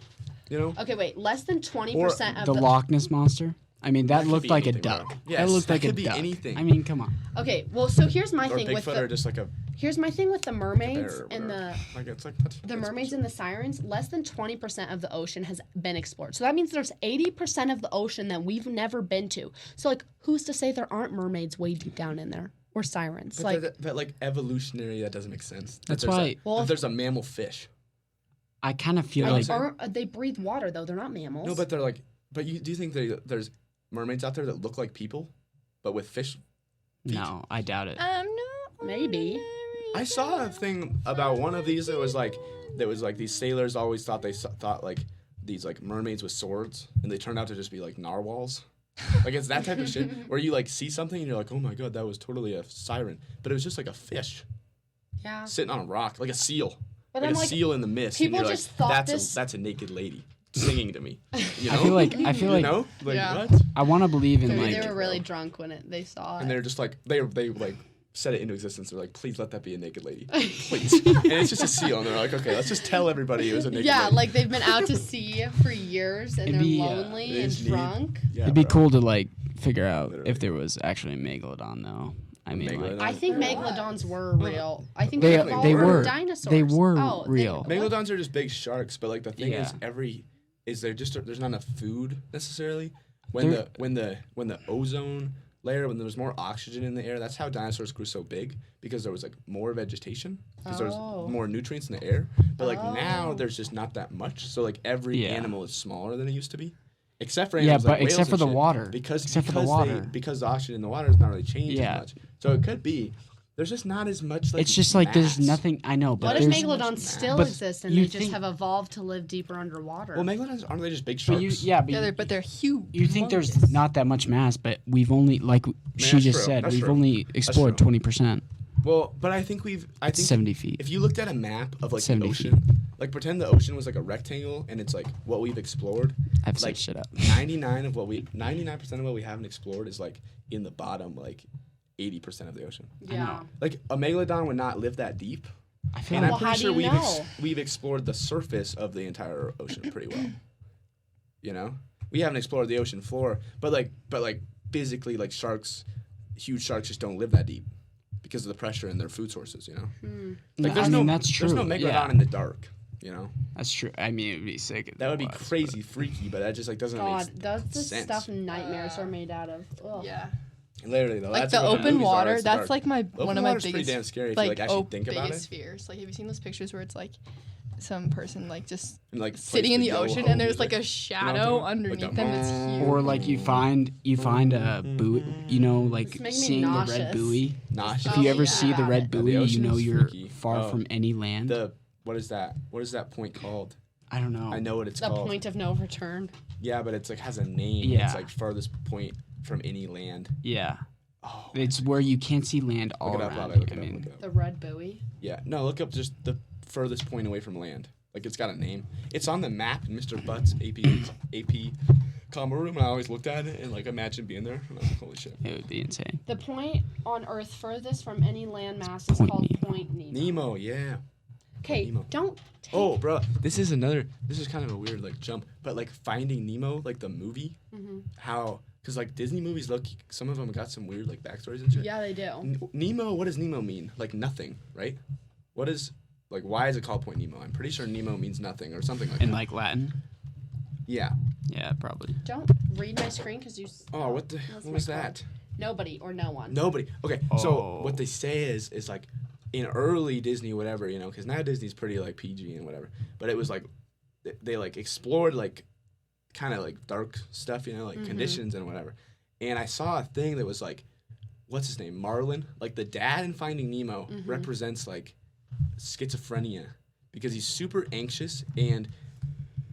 you know. Okay, wait. Less than 20% of The Loch Ness monster. I mean, that could looked be like a anything, duck. bro. That Yes, looked that like a could be duck. anything. I mean, come on. Okay, well, so here's my Or thing with Bigfoot, or the just like a here's my thing with the mermaids bear or and whatever. the Like it's like that's mermaids and the sirens. Less than 20% of the ocean has been explored. So that means there's 80% of the ocean that we've never been to. So like, who's to say there aren't mermaids way deep down in there or sirens? But Like, that like evolutionary, that doesn't make sense. That That's there's why- that there's a mammal fish. I kind of feel like, like they breathe water though. They're not mammals. No, but they're like. But do you think there's mermaids out there that look like people, but with fish? no, I doubt it. No. Maybe. I saw a thing about one of these that was like these sailors always thought thought like these like mermaids with swords, and they turned out to just be like narwhals. Like it's that type of shit where you like see something and you're like, oh my god, that was totally a siren, but it was just like a fish Yeah. sitting on a rock, like a seal, But like I'm a like, seal in the mist. people and you're just like, thought that's a naked lady singing to me. You know? I feel you like know, like Yeah. what? I want to believe in Maybe like they were really drunk when they saw it. And they're just like they like set it into existence. They're like, please let that be a naked lady, please. And it's just a seal, and they're like, okay, let's just tell everybody it was a naked yeah, lady. like they've been out to sea for years and It'd they're be, lonely they and just need- drunk. Yeah, it'd be bro. cool to like figure out Literally. if there was actually a megalodon though. I mean, like, Megalodon? I think megalodons were real. I think They- they they were. dinosaurs. They were Oh, real. Megalodons are just big sharks, but like the thing Yeah. is there's not enough food necessarily. When the ozone layer, when there was more oxygen in the air, that's how dinosaurs grew so big, because there was like more vegetation, because there Oh. was more nutrients in the air. But like now Oh. there's just not that much, so like every Yeah. animal is smaller than it used to be. Except for Yeah, animals but like whales except for and the shit, water. because Except for the because water. because the oxygen in the water is not really changed Yeah. as much. So it could be there's just not as much. Like, it's just like there's mass. nothing. I know, but What if there's megalodons still But exist and you they just think- have evolved to live deeper underwater? Well, megalodons aren't they just big But sharks? you, But they're huge. you think there's not that much mass, but we've only like she that's just true. said That's we've true. only explored true. 20%. Well, but I think I think 70 feet. if you looked at a map of like the 70 ocean, like pretend the ocean was like a rectangle, and it's like what we've explored. I've like, said shit up. 99% of what we haven't explored is like in the bottom like 80% of the ocean. yeah. Like a megalodon would not live that deep, I feel And like I'm pretty how do sure you we've explored the surface of the entire ocean pretty well. You know, we haven't explored the ocean floor, but like physically, like huge sharks just don't live that deep because of the pressure in their food sources. You know, like I mean, that's true. There's no megalodon Yeah. in the dark. You know, That's true. I mean, it'd be sick. If that would be it was, crazy freaky, but that just like doesn't God, make that's the sense. stuff nightmares are made out of. Ugh. Yeah. Literally though, Like that's the what open movies are, water, it's the that's dark. like my Open one of my water's biggest pretty damn scary if like you like actually think about biggest it. fears. Like have you seen those pictures where it's like some person like just And, like, sitting in place the to ocean yo-ho and there's like music. a You know what I'm shadow talking about? underneath Like them that's huge. or like you find a buoy, you know, like It's making me seeing the red nauseous. buoy. Nauseous. If you ever yeah. see the red Yeah, the buoy, you ocean know is you're freaky. far Oh. from any land. What is that? What is that point called? I don't know. I know what it's The called. point of no return. Yeah, but it's like has a name. Yeah. It's like farthest point from any land. Yeah, Oh, it's where you can't see land all look it up, around. Lale, look I it up, mean, look it up. The red buoy. Yeah, no, look up just the furthest point away from land. Like it's got a name. It's on the map in Mr. Butt's AP combo room. And I always looked at it and like imagined being there. And I was like, holy shit. it would be insane. The point on Earth furthest from any landmass is Point called Nemo. Point Nemo. Nemo, yeah. Okay, Nemo. don't take. Oh, bro, this is kind of a weird like jump, but like Finding Nemo, like the movie, because like Disney movies, look, some of them got some weird like backstories and shit. Yeah, they do. Nemo, what does Nemo mean? Like nothing, right? What is like why is it called Point Nemo? I'm pretty sure Nemo means nothing or something like In that. like Latin. Yeah. Yeah, probably. Don't read my screen because you. Oh, what That's was my that? Nobody or no one. Nobody. Okay, so Oh. what they say is like in early Disney, whatever, you know, because now Disney's pretty like PG and whatever, but it was like they like explored like kind of like dark stuff, you know, like conditions and whatever. And I saw a thing that was like, what's his name, Marlin? Like the dad in Finding Nemo represents like schizophrenia because he's super anxious and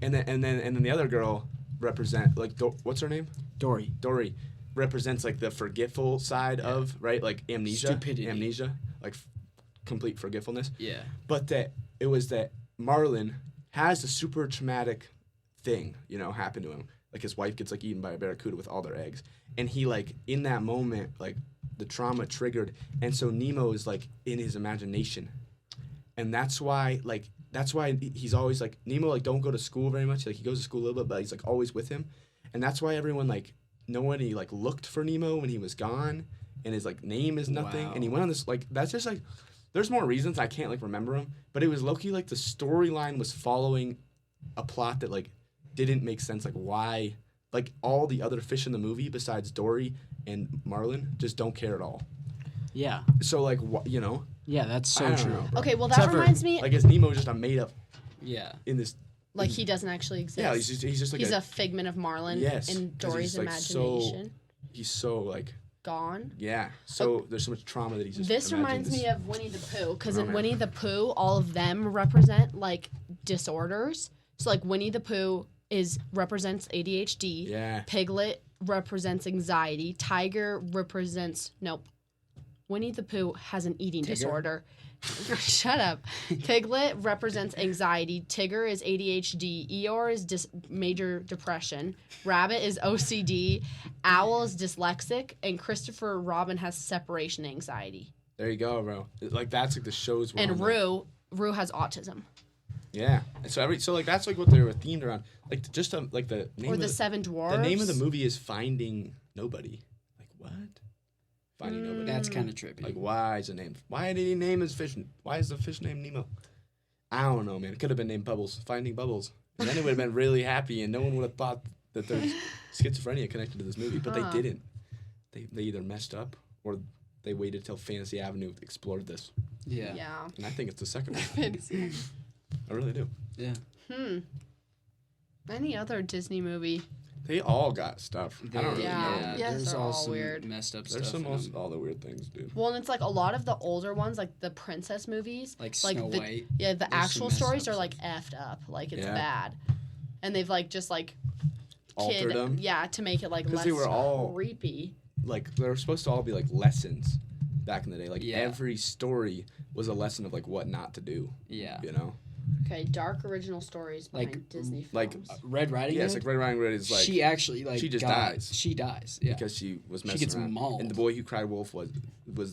then the other girl represent like what's her name? Dory. Dory represents like the forgetful side of right, like amnesia, like complete forgetfulness. Yeah. But that it was that Marlin has a super traumatic thing, you know, happen to him. Like his wife gets like eaten by a barracuda with all their eggs, and he like in that moment like the trauma triggered, and so Nemo is like in his imagination, and that's why he's always like Nemo like don't go to school very much. Like he goes to school a little bit, but he's like always with him, and that's why everyone like nobody like looked for Nemo when he was gone, and his like name is nothing, Wow. and he went on this like that's just like there's more reasons I can't like remember them, but it was low-key like the storyline was following a plot that like didn't make sense, like why like all the other fish in the movie besides Dory and Marlin just don't care at all. Yeah. So like you know, Yeah, that's I so don't true. know, bro. Okay, well that Except for, reminds me. like is Nemo just a made up Yeah. in this? Like he doesn't actually exist. Yeah, he's just like He's a figment of Marlin Yes, in 'cause Dory's he's, like, imagination. he's so like Gone. yeah. So there's so much trauma that he's just. This imagined reminds this- me of Winnie the Pooh, because in romance. Winnie the Pooh, all of them represent like disorders. So like Winnie the Pooh represents ADHD. Yeah. Piglet represents anxiety. Tiger represents Winnie the Pooh has an eating disorder. Shut up. Piglet represents anxiety. Tigger is ADHD. Eeyore is major depression. Rabbit is OCD. Owl is dyslexic. And Christopher Robin has separation anxiety. There you go, bro. Like that's like the shows. we're And on, Rue has autism. Yeah. And so like that's like what they were themed around. Like just like the name Or of the Seven Dwarfs. The name of the movie is Finding Nobody. Like what? Finding Nobody. That's kind of trippy. Like why is it named? Why did he name his fish? Why is the fish named Nemo? I don't know, man. It could have been named Bubbles. Finding Bubbles. And then it would have been really happy, and no one would have thought that there's schizophrenia connected to this movie. But they didn't. They either messed up or they waited till Fantasy Avenue explored this. yeah. Yeah. And I think it's the second one. I really do. Yeah. Any other Disney movie? They all got stuff. I don't really Yeah. know. Yeah, there's they're all all some weird. messed up There's stuff. some in them. all the weird things, dude. Well, and it's like a lot of the older ones, like the princess movies. Like Snow the, White. Yeah, the There's some actual messed stories up are like effed up. Like it's Yeah. bad. And they've like just like Altered them. Yeah, to make it like 'Cause less they were all- creepy. Like they were supposed to all be like lessons back in the day. Like Yeah. every story was a lesson of like what not to do. Yeah. You know. Okay, dark original stories behind Like- Disney films. like, Red Riding Yeah, Hood. it's like Red Riding Hood is like she actually like she just got- dies. She dies. Yeah. because she was messing gets around. mauled. And the boy who cried wolf was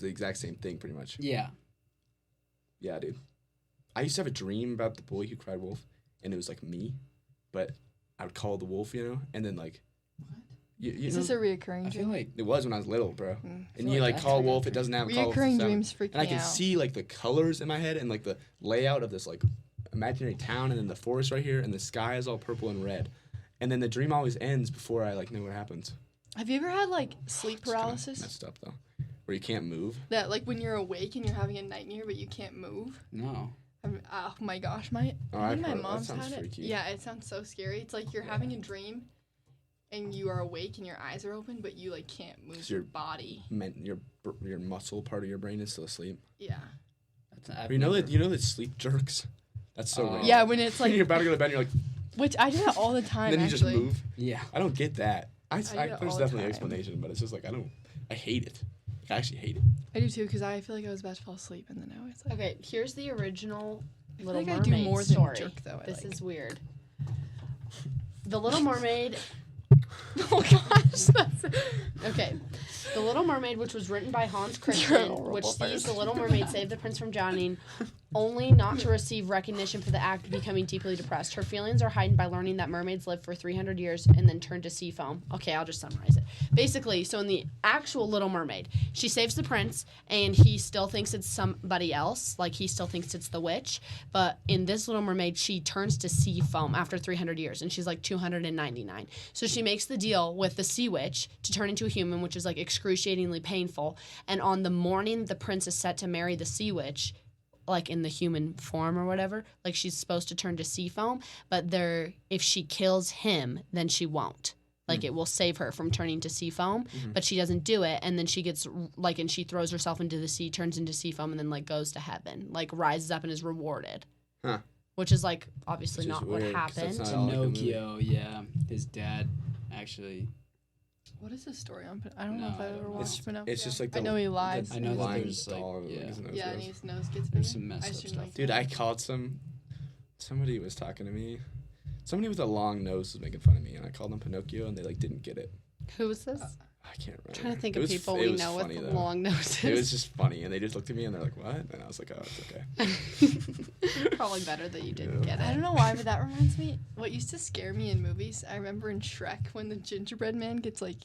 the exact same thing, pretty much. Yeah. Yeah, dude. I used to have a dream about the boy who cried wolf, and it was like me, but I would call the wolf, and then like. Is this a reoccurring I feel dream? like It was when I was little, bro. Mm. And you like call wolf, it doesn't have a call. Reoccurring dreams freak And I me can out. see like the colors in my head and like the layout of this like imaginary town, and then the forest right here, and the sky is all purple and red. And then the dream always ends before I like know what happens. Have you ever had like sleep It's kinda paralysis? messed up though, where you can't move. That like when you're awake and you're having a nightmare but you can't move? no. Oh my gosh, my Oh, I I've think my heard- that mom's sounds had it. freaky. Yeah, it sounds so scary. It's like you're having a dream and you are awake and your eyes are open but you like can't move So your you're- body. Your muscle part of your brain is still asleep. Yeah. I've You know never- that sleep jerks. That's so Oh. random. Yeah, when it's When like you're about to go to bed, and you're like, which I do that all the time and then you actually. just move. Yeah. I don't get that. do that There's all the definitely an time. explanation, but it's just like I hate it. I actually hate it. I do too because I feel like I was about to fall asleep and then now it's like Okay, here's the original feel Little like I Mermaid do more story. than jerk though. This like. is weird. The Little Mermaid. Oh gosh, that's Okay. The Little Mermaid, which was written by Hans Christian, which sees the Little Mermaid save the prince from drowning, only not to receive recognition for the act of becoming deeply depressed. Her feelings are heightened by learning that mermaids live for 300 years and then turn to sea foam. Okay, I'll just summarize it. Basically, so in the actual Little Mermaid, she saves the prince and he still thinks it's somebody else. Like, he still thinks it's the witch. But in this Little Mermaid, she turns to sea foam after 300 years and she's like 299. So she makes the deal with the sea witch to turn into a human, which is like excruciatingly painful. And on the morning the prince is set to marry the sea witch, like in the human form or whatever, like she's supposed to turn to sea foam, but if she kills him, then she won't. Like it will save her from turning to sea foam, but she doesn't do it, and then she gets like, and she throws herself into the sea, turns into sea foam, and then like goes to heaven, like rises up and is rewarded. Huh. Which is like obviously Which is not what weird, 'cause that's happened. not all like a movie. Pinocchio, yeah. His dad actually. What is the story on? I don't know if No, I've I ever don't know. watched Pinocchio. It's just like I know he lies. I know that blind there's, like, doll yeah. with his nose Yeah, and goes. his nose gets bigger. There's some messed I up shouldn't stuff. like Dude, that. I called somebody was talking to me. Somebody with a long nose was making fun of me, and I called them Pinocchio, and they like didn't get it. Who was this? I can't remember. I'm trying to think It of was people it we was know funny, with though. long noses. It was just funny, and they just looked at me and they're like, "What?" And I was like, "Oh, it's okay." Probably better that you didn't Yeah. get I it. don't know why, but that reminds me. What used to scare me in movies, I remember in Shrek when the gingerbread man gets like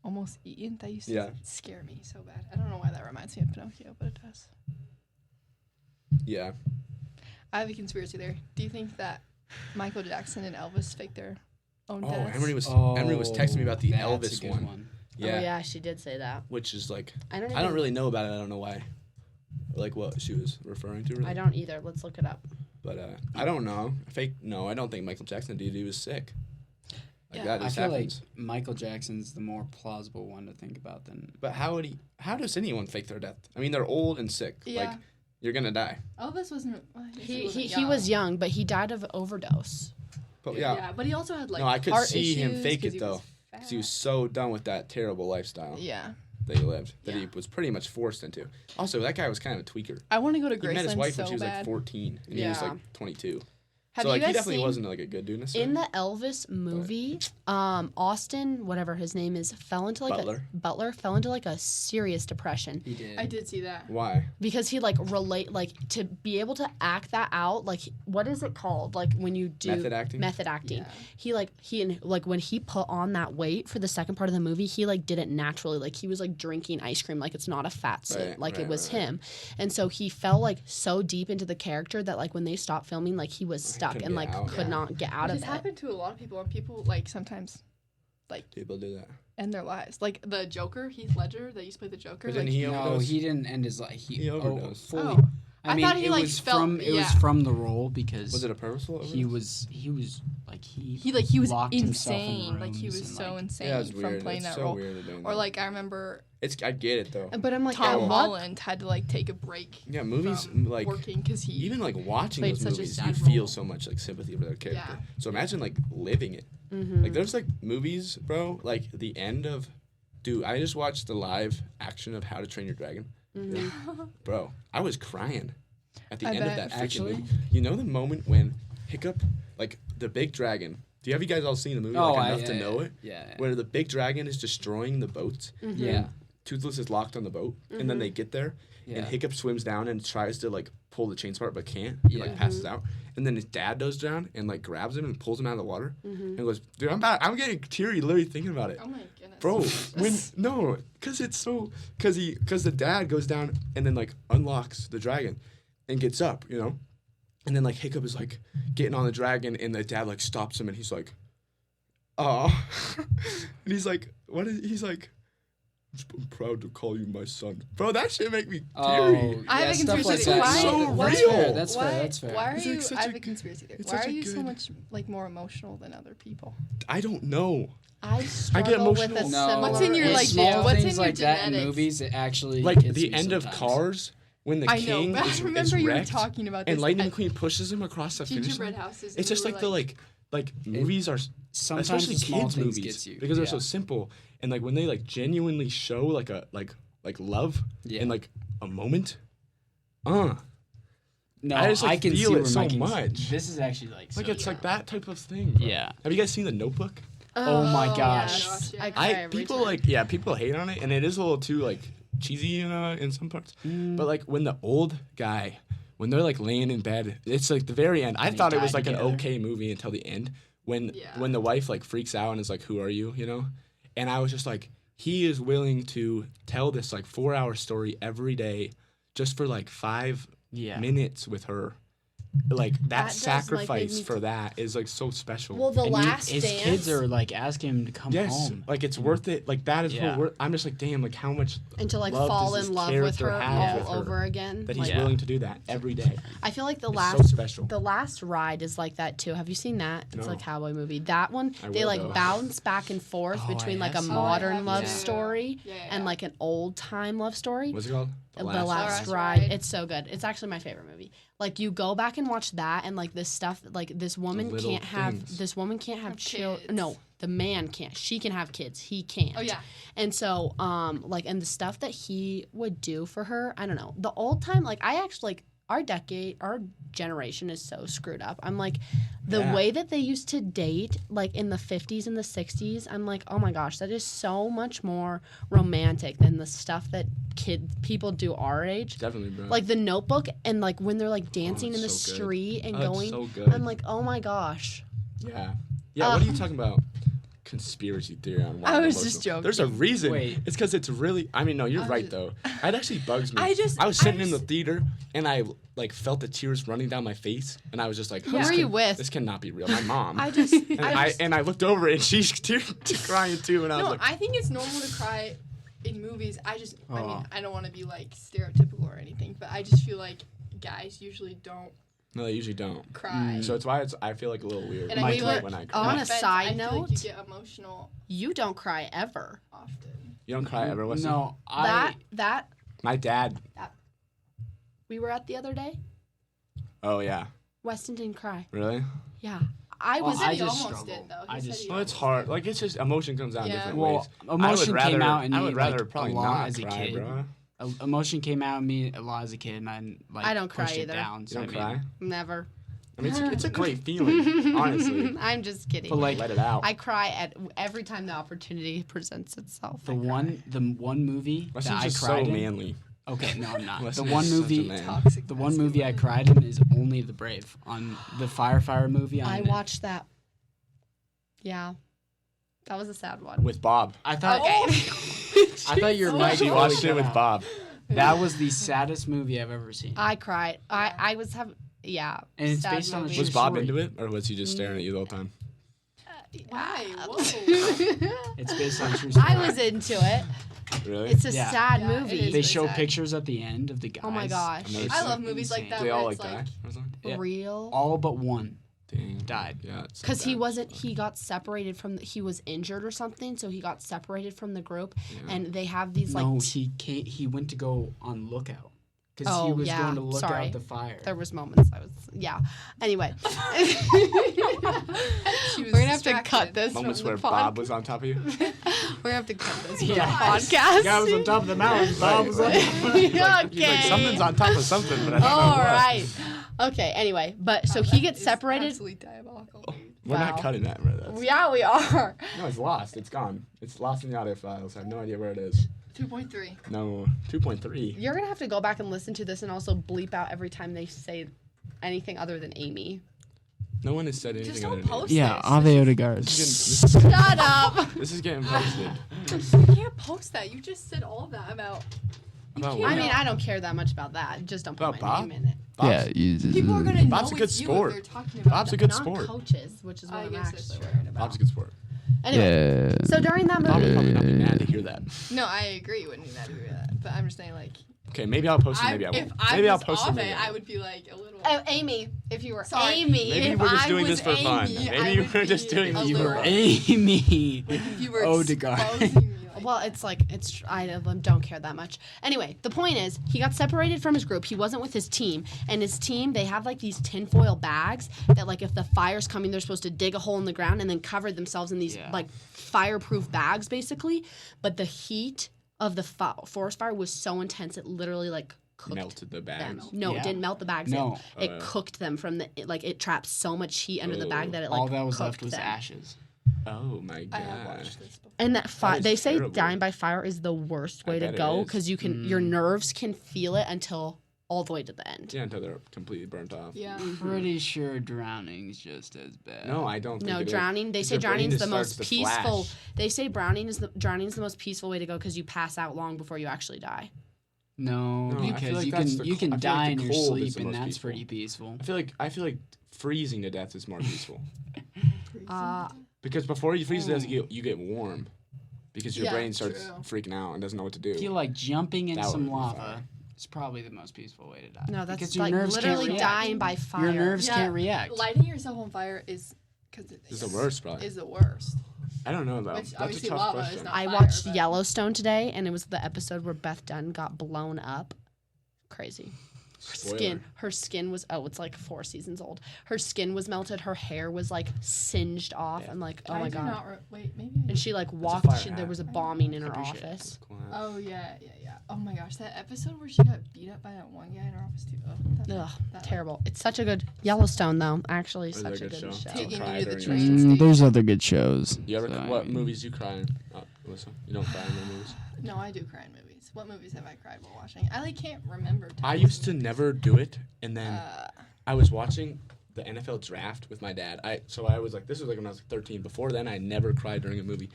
almost eaten. That used to Yeah. scare me so bad. I don't know why that reminds me of Pinocchio, but it does. Yeah. I have a conspiracy there. Do you think that Michael Jackson and Elvis faked their own Oh, deaths? Emery was texting me about the that's a Elvis good one. Yeah. Oh yeah, she did say that. Which is like I don't. I don't really know about it. I don't know why. Like what she was referring to. Really. I don't either. Let's look it up. But I don't know. No, I don't think Michael Jackson did. He was sick. Like Yeah. that I just feel happens. like Michael Jackson's the more plausible one to think about than. But how does anyone fake their death? I mean, they're old and sick. Yeah. Like you're gonna die. Elvis wasn't. Well, He was young, but he died of overdose. But Yeah. But he also had like No, I could heart see him issues fake 'cause it, he though, was because he was fat. so done with that terrible lifestyle Yeah. that he lived, that he Yeah. was pretty much forced into. Also, that guy was kind of a tweaker. I want to go to He met his Graceland wife so when she was bad. like 14, and he was Yeah. like 22. Have So you like he guys definitely seen- wasn't like a good dude necessarily. In the Elvis movie, Austin, whatever his name is, fell into like Butler? fell into like a serious depression He did. I did see that. Why? because he like to be able to act that out, like what is it called, like when you do Method acting? method acting. Yeah. He like when he put on that weight for the second part of the movie, he like did it naturally, like he was like drinking ice cream, like it's not a fat suit, Right, like it right, was right. him. And so he fell like so deep into the character that like when they stopped filming, like he was stuck couldn't and get like out. could Yeah. not get out It of has it. happened to a lot of people, and people like sometimes People do that. end their lives. Like the Joker, Heath Ledger, that used to play the Joker. But then like, he No, overdosed. he didn't end his life. He overdosed. Fully. Oh. I I mean, thought he, it like, was felt- from it was yeah. from the role because Was it a purposeful overdose? he was like he was locked himself in insane. Like he rooms was and, so like- insane Yeah, it's from weird. playing It's that so role. weird doing Or that. like I remember I get it though. But I'm like, Tom at what Holland had to like take a break Yeah, movies from like working because he even like watching played those such a movies, sad you feel role. so much like sympathy for that character. Yeah. So imagine like living it. Mhm. Like there's like movies, bro. Like the end of, dude. I just watched the live action of How to Train Your Dragon. Bro, I was crying at the I end of bet. that freaking Actually? movie. You know the moment when Hiccup, like the big dragon. Have you guys all seen the movie? Oh, like enough to know it. Yeah. Where the big dragon is destroying the boats. Yeah. Toothless is locked on the boat, and then they get there, and Hiccup swims down and tries to like pull the chain apart but can't. He like passes out, and then his dad goes down and like grabs him and pulls him out of the water, and goes, "Dude, I'm getting teary literally thinking about it." Oh my goodness. Bro, because the dad goes down and then like unlocks the dragon, and gets up, you know, and then like Hiccup is like getting on the dragon, and the dad like stops him, and he's like, "Oh," and he's like, he's like, "I'm proud to call you my son." Bro, that shit make me teary. I have a stuff conspiracy like theory. that. So Why- real. That's fair. Why are It's like you? such I have a- a conspiracy theory. it's Why such are a you so good- much like more emotional than other people? I don't know. I struggle emotional. with a No, similar. What's in your, it's like, small what's in things your like that in genetics? movies? It actually Like gets the me end of sometimes. Cars when the I know, king but is I remember you were wrecked, talking about this. and Lightning at McQueen pushes him across the finish gingerbread line. houses. It's just like the like movies are Sometimes especially the small kids things movies gets you. because they're Yeah. so simple, and like when they like genuinely show like a like love Yeah. and like a moment. No, I just, like, can feel see it where so Mikey's- much. This is actually like so It's true. like that type of thing. Bro. Yeah. Have you guys seen The Notebook? Oh my gosh. Yes. Yeah. I cry every People time. people hate on it, and it is a little too like cheesy in some parts. But like when the old guy, when they're like laying in bed, it's like the very end. I And they thought it was die like an together. okay movie until the end when Yeah. when the wife like freaks out and is like, "Who are you?" You know, and I was just like, he is willing to tell this like 4-hour story every day just for like 5 minutes with her. Like that That does, like, make sacrifice me for that is like so special. Well, the And last his dance. kids are like asking him to come yes, home. like it's worth it. Like that is Yeah. worth. I'm just like, damn, like how much and to like love fall does in this love with character her have all with her over again. that he's Like, willing to do that every day. I feel like the It's last so special. the last ride is like that too. Have you seen that? It's No. like a cowboy movie. That one I they will, like though. bounce back and forth Oh, between I like a have seen that. modern I have love too. story Yeah, and yeah. like an old time love story. What's it called? The last Ride. ride. It's so good. It's actually my favorite movie. Like you go back and watch that and like this stuff like this woman little can't have things. this woman can't have Have children. kids. No, the man can't. She can have kids. He can't. Oh yeah. And so, like, and the stuff that he would do for her, I don't know. The old time, like, I actually, like, our generation is so screwed up. I'm like, the Yeah. way that they used to date, like, in the 50s and the 60s, I'm like, oh my gosh, that is so much more romantic than the stuff that people do our age. Definitely, bro. Like, The Notebook, and, like, when they're, like, dancing in the it's so good. street and Oh, it's going, so good. I'm like, oh my gosh. yeah. What are you talking about? Conspiracy theory on why I I'm was emotional. just joking. There's a reason. Wait. It's because it's really. I mean, no, you're I right was- though. It actually bugs me. I was sitting in the just- theater and I like felt the tears running down my face, and I was just like, Who were you with? This cannot be real. My mom. I just, and I looked over and she's crying too, and I was No, like, I think it's normal to cry in movies. I mean, Oh. I don't want to be like stereotypical or anything, but I just feel like guys usually don't no, they usually don't. cry. So it's why I feel like a little weird And when, I I feel cry like when I on cry. a Offense, side I feel like note- you get emotional you don't cry ever. often. You don't cry ever, Wesley? No, I That My dad. we were at the other day. Oh yeah. Weston didn't cry. Really? Yeah, I Well, was. He said I he just almost struggle. did, though. He I said just he struggle. Well, it's almost hard. did. Like it's just emotion comes out in Yeah. different well, ways. emotion came out in I me would rather like probably a lot not as a cry, kid. bro. Emotion came out in me a lot as a kid, and I like I don't cry pushed it either. down. You So don't I mean, cry? Never. I mean, it's a great feeling, honestly. I'm just kidding. But like Let it out. I cry at every time the opportunity presents itself. the I cry. one movie Weston's that I just cried so in. manly. Okay, no, I'm not. The Weston one is such a movie, man. Toxic the one movie I cried in is Only the Brave on the Firefighter movie. On I watched that. Yeah, that was a sad one. With Bob. I thought. I thought your mic. She totally watched it cut with out. Bob. That was the saddest movie I've ever seen. I cried. I was having. Yeah. And it's sad based on a movie. true Was Bob story. into it, or was he just staring at you the whole time? Why? Whoa. It's based on a true story. I was into it. Really? It's a Yeah. sad Yeah, it movie. is. They pretty show sad. pictures at the end of the guys. Oh my gosh. I've never I seen love it. movies like Insane. that Do they all where like it's die? like or something? Yeah. Real. All but one. Dang. Died. Yeah. it's so Because he bad. wasn't, he got separated from, he was injured or something, so he got separated from the group, Yeah. and they have these like, No, he went to go on lookout because he Oh, was yeah. going to look Sorry. out the fire. there was moments I was, yeah. Anyway. She was We're gonna have to distracted. cut this Moments from where the Bob podcast. was on top of you. We're gonna have to cut this from Yeah. the podcast. guy was on top of the mountain. Bob was on top okay. He's like, something's on top of something, but I don't know All what. right. Okay. Anyway, but so Wow, he that gets is separated. Absolutely diabolical. We're Wow. not cutting that, bro. That's, Yeah, we are. no, it's lost. It's gone. It's lost in the audio files. I have no idea where it is. 2.3. No, 2.3. You're gonna have to go back and listen to this and also bleep out every time they say anything other than Amy. No one has said anything. Just other don't than post Amy. Yeah, this. Ave Odegaard. Shut up. This is getting posted. You can't post that. You just said all of that about. About can't- what? I mean, I don't care that much about that. Just don't put About my Bob? name in it. Yeah, People are gonna know Bob's a good it's you sport. if they're talking about Bob's a that. good Not sport. coaches, which is what I I'm guess that's actually true. worried about. Bob's a good sport. Anyway, Yeah. so during that Bob would movie, probably not be mad to hear that. No, I agree. You wouldn't be mad to hear that. But I'm just saying, like, Okay, maybe I'll post it. Maybe I if won't. I Maybe I'll was post it. off Maybe it, I I won't. would be like a little. oh, Amy, if you were Sorry. Amy, Maybe if we're just I doing was this for fun. Amy, Maybe I would we're just be doing a this You for were fun. Amy. Like, if you were Odegaard. exposing me, like, well, it's like I don't care that much. Anyway, the point is, he got separated from his group. He wasn't with his team, and his team they have like these tinfoil bags that like if the fire's coming, they're supposed to dig a hole in the ground and then cover themselves in these Yeah. like fireproof bags, basically. But the heat of the forest fire was so intense it literally like cooked Melted the them. bags. No, Yeah. it didn't melt the bags. No. It cooked them from the like it trapped so much heat under the bag that it like All that was cooked left was them. ashes. Oh my I have gosh. watched this before. And that is they say terrible. dying by fire is the worst way to bet it go is. because you can your nerves can feel it until all the way to the end. Yeah, until they're completely burnt off. Yeah. Pretty sure drowning's just as bad. No, I don't think No, it is. drowning. They say Your brain drowning is just the most starts to peaceful. flash. They say drowning is the most peaceful way to go because you pass out long before you actually die. No, No, I feel because like you that's can the you co- can I feel die like in the your cold is sleep, the and most that's peaceful. pretty peaceful. I feel like freezing to death is more peaceful. Uh, Because before you freeze to death, you get warm. Because your Yeah, brain starts true. freaking out and doesn't know what to do. I feel like jumping in That would some be lava fire. is probably the most peaceful way to die. no, that's because your like nerves can't literally react. dying by fire. Your nerves Yeah, can't react. Lighting yourself on fire is because It's the worst, probably. Is the worst. I don't know, though. Which, That's a obviously, tough lava is question. not- I fire, watched but- Yellowstone today, and it was the episode where Beth Dunn got blown up. Crazy. Spoiler. Her skin was it's like 4 seasons old. Her skin was melted. Her hair was like singed off. Yeah. I'm like, oh I my do god. not wait, maybe. And she like fire walked. There hat. was a bombing in her Appreciate it. office. Cool. Oh yeah. Oh my gosh, that episode where she got beat up by that one guy in her office too. Oh, Ugh, that- terrible. It's such a good Yellowstone though. Actually, Is it such a a good good show? show. Taking Cry you to the during train that. station. There's other good shows. You ever? so, I What mean, movies you cry in? Alyssa, you don't cry in no movies. No, I do cry in movies. What movies have I cried while watching? I like can't remember. I used to never do it, and then Uh, I was watching the NFL draft with my dad. I was like, this was like when I was 13. Before then, I never cried during a movie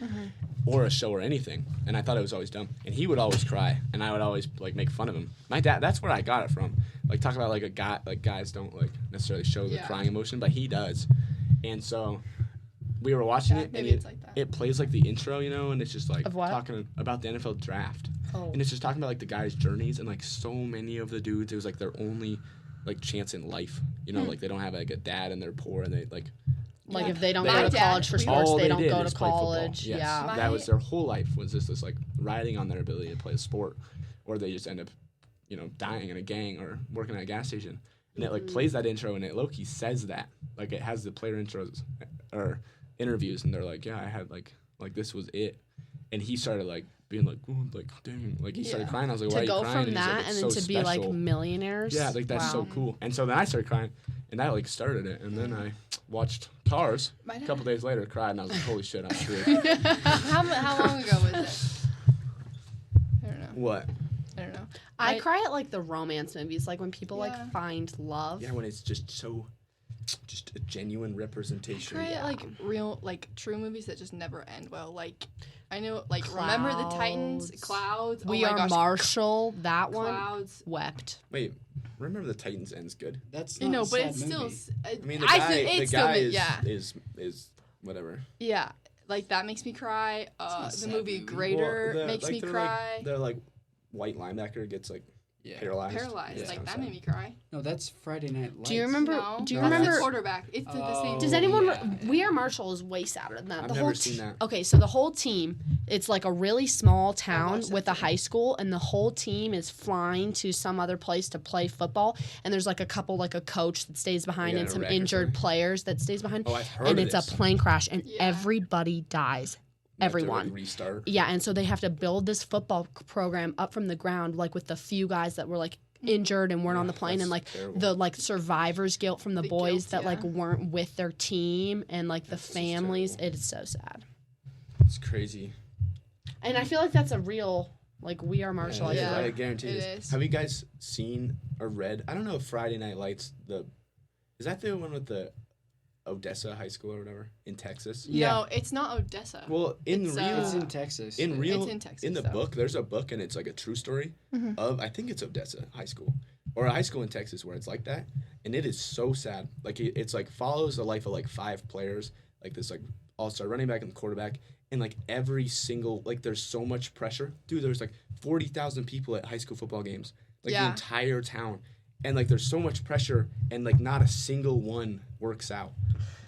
or a show or anything, and I thought it was always dumb. And he would always cry, and I would always like make fun of him. My dad, that's where I got it from. Like talk about like a guy, like guys don't like necessarily show the Yeah. crying emotion, but he does. And so we were watching Yeah, it, maybe and it's like that. it plays like the intro, and it's just like Of what? talking about the NFL draft. Oh. And it's just talking about like the guys' journeys and like so many of the dudes, it was like their only like chance in life. Like they don't have like a dad and they're poor and they like Like Yeah. if they don't My go to dad- college for we- sports, all they they don't did go is to play football. college. Yes. Yeah. My- That was their whole life was just this like riding on their ability to play a sport, or they just end up, dying in a gang or working at a gas station. And it like plays that intro and it low-key says that. Like it has the player intros or interviews and they're like, yeah, I had like this was it. And he started like being like, oh, like dang, like he started Yeah. crying. I was like, why are To you go crying? from he's like, that "It's and then so to be like special." millionaires. Yeah, like that's so Wow. cool. And so then I started crying, and that like started it. And then I watched Cars. My A dad- couple days later, cried, and I was like, holy shit, I'm screwed. how long ago was it? I don't know. What? I don't know. I cry at like the romance movies, like when people Yeah. like find love. Yeah, when it's just a genuine representation. Cry at like real, like true movies that just never end well. Like I know, like Remember the Titans, Clouds. Oh We my Are gosh, Marshall. That one Clouds. wept. Wait, remember the Titans ends good? That's You not know, a but sad it's still. movie. I mean, the guy, it's still, yeah, is whatever. yeah. Like that makes me cry. not a The sad movie movie. Greater Well, makes me they're cry. Like, they're like white linebacker gets like Yeah. paralyzed. Paralyzed. Yeah, like I'm that sad. made me cry. No, that's Friday Night Lights. Do you remember? No, Do you No, that's remember? the quarterback? It's the same. Does Oh, anyone? yeah. We Are Marshall is way sadder than that. I've the never whole seen that. Okay, so the whole team, it's like a really small town watched that with a too. high school, and the whole team is flying to some other place to play football. And there's like a couple, like a coach that stays behind, got and in a some wreck or injured something? players that stays behind. Oh, I've heard and of it's this. a plane crash, and Yeah. everybody dies. They have to, like, Everyone. restart. Yeah, and so they have to build this football program up from the ground, like with the few guys that were like injured and weren't on the plane, and like terrible. the like survivor's guilt from the The boys guilt, that like yeah. weren't with their team, and like the That's just families. terrible. It's so sad, It's crazy. and I feel like that's a real Like, we are marginalized. Yeah. I guarantee it this. is. Have you guys seen or read? I don't know if Friday Night Lights. Is that the one with the Odessa High School or whatever in Texas? Yeah. No, it's not Odessa. Well, in It's, real, It's in Texas. It's in Texas, in the though. book, there's a book and it's like a true story of, I think it's Odessa High School or a high school in Texas where it's like that, and it is so sad. Like it's like follows the life of like 5 players, like this like all-star running back and the quarterback, and like every single like there's so much pressure, dude. There's like 40,000 people at high school football games, like the Yeah. entire town, and like there's so much pressure, and like not a single one works out.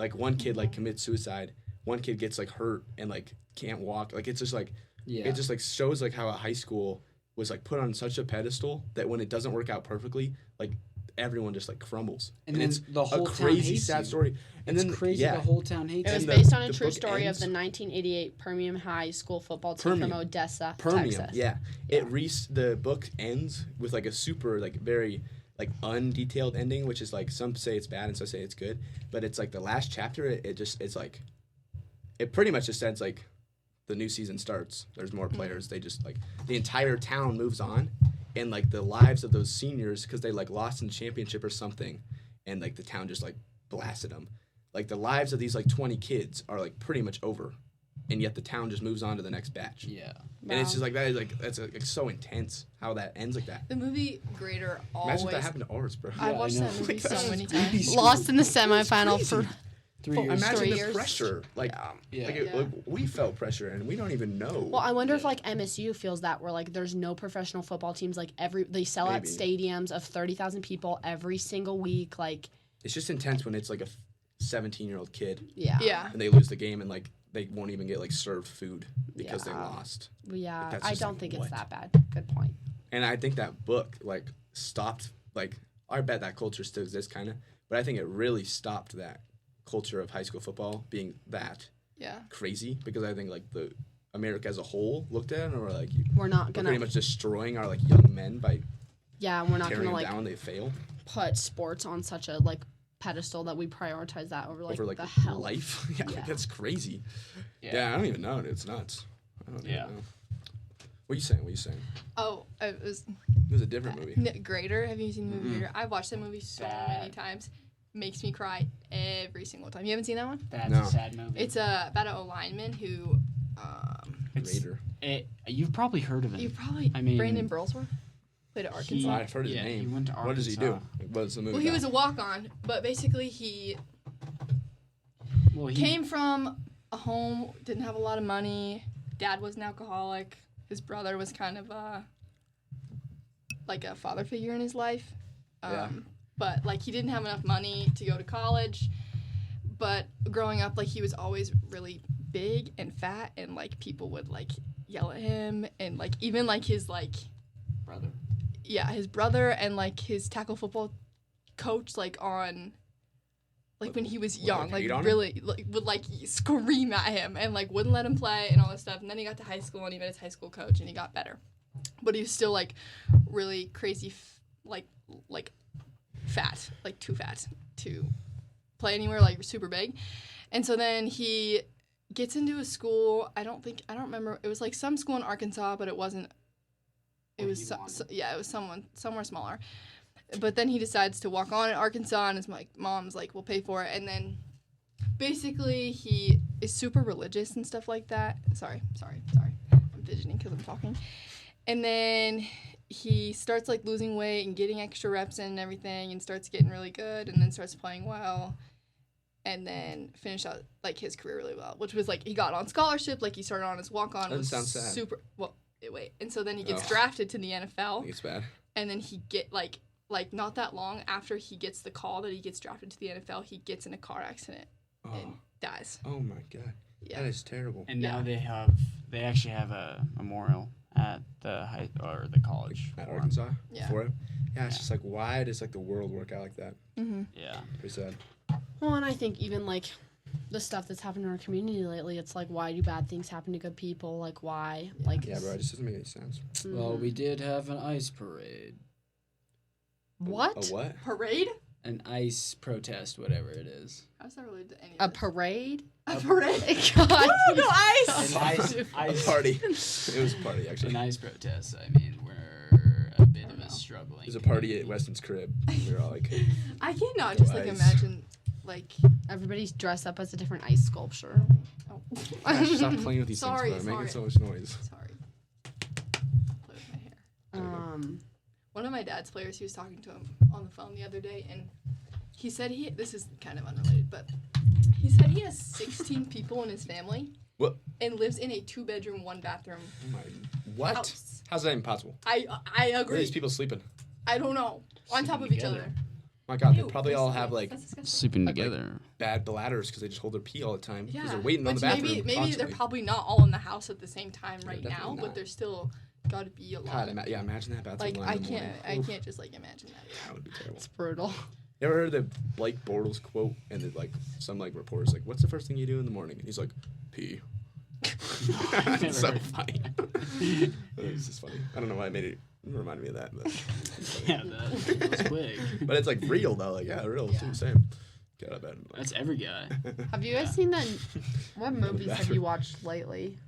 Like one kid like commits suicide, one kid gets like hurt and like can't walk. Like it's just like Yeah. it just like shows like how a high school was like put on such a pedestal that when it doesn't work out perfectly, like everyone just like crumbles. And then it's the whole a town crazy hates sad you. story. And It's then crazy. yeah, The whole town hates It was And you. the- based on a the true book story ends- of the 1988 Permian High School football team from Permian. Odessa, Permian. Texas. Yeah. The book ends with like a super like very like undetailed ending, which is like some say it's bad and some say it's good, but it's like the last chapter. It's like it pretty much just says like the new season starts. There's more players. They just like the entire town moves on, and like the lives of those seniors because they like lost in the championship or something, and like the town just like blasted them. Like the lives of these like 20 kids are like pretty much over, and yet the town just moves on to the next batch. Yeah. And it's just like that is like that's like so intense how that ends like that. The movie Grader always. Imagine if that happened to ours, bro. I Yeah, I watched know. that movie Like, so that's- many we'd be times. screwed. Lost in the semifinal It's for crazy. 3 years. Imagine 3 the years. pressure. Like, Yeah. like, Yeah. like we felt pressure and we don't even know. Well, I wonder if Yeah. like MSU feels that where like there's no professional football teams, like they sell out Maybe. stadiums of 30,000 people every single week, like It's just intense when it's like a 17-year-old kid yeah. Yeah. and they lose the game and like they won't even get like served food because they Yeah. lost. Yeah, Like, that's I just, don't like, think what? it's that bad. Good point. And I think that book like stopped like I bet that culture still exists kind of, but I think it really stopped that culture of high school football being that Yeah. crazy because I think like the America as a whole looked at it and were like We're not we're gonna pretty much destroying our like young men by we're not tearing gonna them like down. They fail put sports on such a like pedestal that we prioritize that over like over like the health. life. Yeah, Yeah. that's crazy. Yeah. Yeah. I don't even know. It's nuts. I don't Yeah. even know. What are you saying? What are you saying? Oh, it was It was a different movie. Grader. Have you seen the movie Mm-mm. Grader? I've watched that movie so many Bad. times. Makes me cry every single time. You haven't seen that one? That's No. a sad movie. It's about a lineman who. It's- Raider. You've probably heard of him. You probably. I mean, Brandon Burlsworth played at Arkansas. I've heard his yeah, name. He went to Arkansas. What does he do? Like, what's the movie? Well, he about? was a walk-on, but basically he Well, he came from a home, didn't have a lot of money. Dad was an alcoholic. His brother was kind of like a father figure in his life. Yeah. But like he didn't have enough money to go to college. But growing up, like he was always really big and fat, and like people would like yell at him, and like even like his like brother. his brother and like his tackle football coach like on like when he was What, young like, like hate on him? really like would like scream at him and like wouldn't let him play and all this stuff, and then he got to high school and he met his high school coach and he got better, but he was still like really crazy like fat, like too fat to play anywhere, like super big. And so then he gets into a school, I don't remember, it was like some school in Arkansas, but it wasn't, it What was he wanted. it was somewhere smaller. But then he decides to walk on in Arkansas, and his mom's like, we'll pay for it. And then basically he is super religious and stuff like that. Sorry. I'm fidgeting because I'm talking. And then he starts like losing weight and getting extra reps in and everything, and starts getting really good, and then starts playing well, and then finished out like his career really well, which was like he got on scholarship, like he started on his walk on. Doesn't sound sad. Super well. Wait, and so then he gets Oh. drafted to the I NFL, think it's bad. and then he get like not that long after he gets the call that he gets drafted to the NFL, he gets in a car accident Oh, and dies. oh my god, Yeah. that is terrible. And Yeah. now they actually have a memorial at the the college At for him. Arkansas Yeah. for it. Yeah, it's Yeah. just like why does like the world work out like that? Mm-hmm. Yeah. Pretty sad. Well, and I think even like the stuff that's happened in our community lately, it's like why do bad things happen to good people? Like why? Like Yeah, bro, it just doesn't make any sense. Well, we did have an ice parade, What? A what? Parade? an ice protest, whatever it is. How's that related to any A of this? parade? A parade. God, No ice. An ice Party. It was a party, actually. An ice protest. I mean, we're a bit of a struggling. It was a party at Weston's crib. We were all like, I cannot No just like ice. imagine like. Everybody's dressed up as a different ice sculpture. Oh. gosh, stop playing with these Sorry, things, bro. Making so sorry. much noise. Sorry. Play with my hair. One of my dad's players, he was talking to him on the phone the other day, and he said this is kind of unrelated, but he said he has 16 people in his family. What? And lives in a 2-bedroom, 1-bathroom What? house. How's that even possible? I Where are agree. these people sleeping? I don't know. On top of each together. other. My God, they Ew, probably all have like that's disgusting. Sleeping Like- together. bad bladders because they just hold their pee all the time because Yeah, they're waiting on the but bathroom. maybe they're constantly. probably not all in the house at the same time right definitely now, not. but there's still got to be a lot. God, imagine that bathroom Like line I in the morning. can't Oof, just like imagine that. That would be terrible. It's brutal. You ever heard the Blake Bortles quote? And then like some like reporters like, "What's the first thing you do in the morning?" And he's like, "Pee." never It's so heard funny. It's just funny. I don't know why I made it remind me of that, but Yeah, that was quick. but it's like real though. Like real Yeah. too. Same. Get out of bed. That's every guy. Have you guys seen that? What movies have bathroom. you watched lately?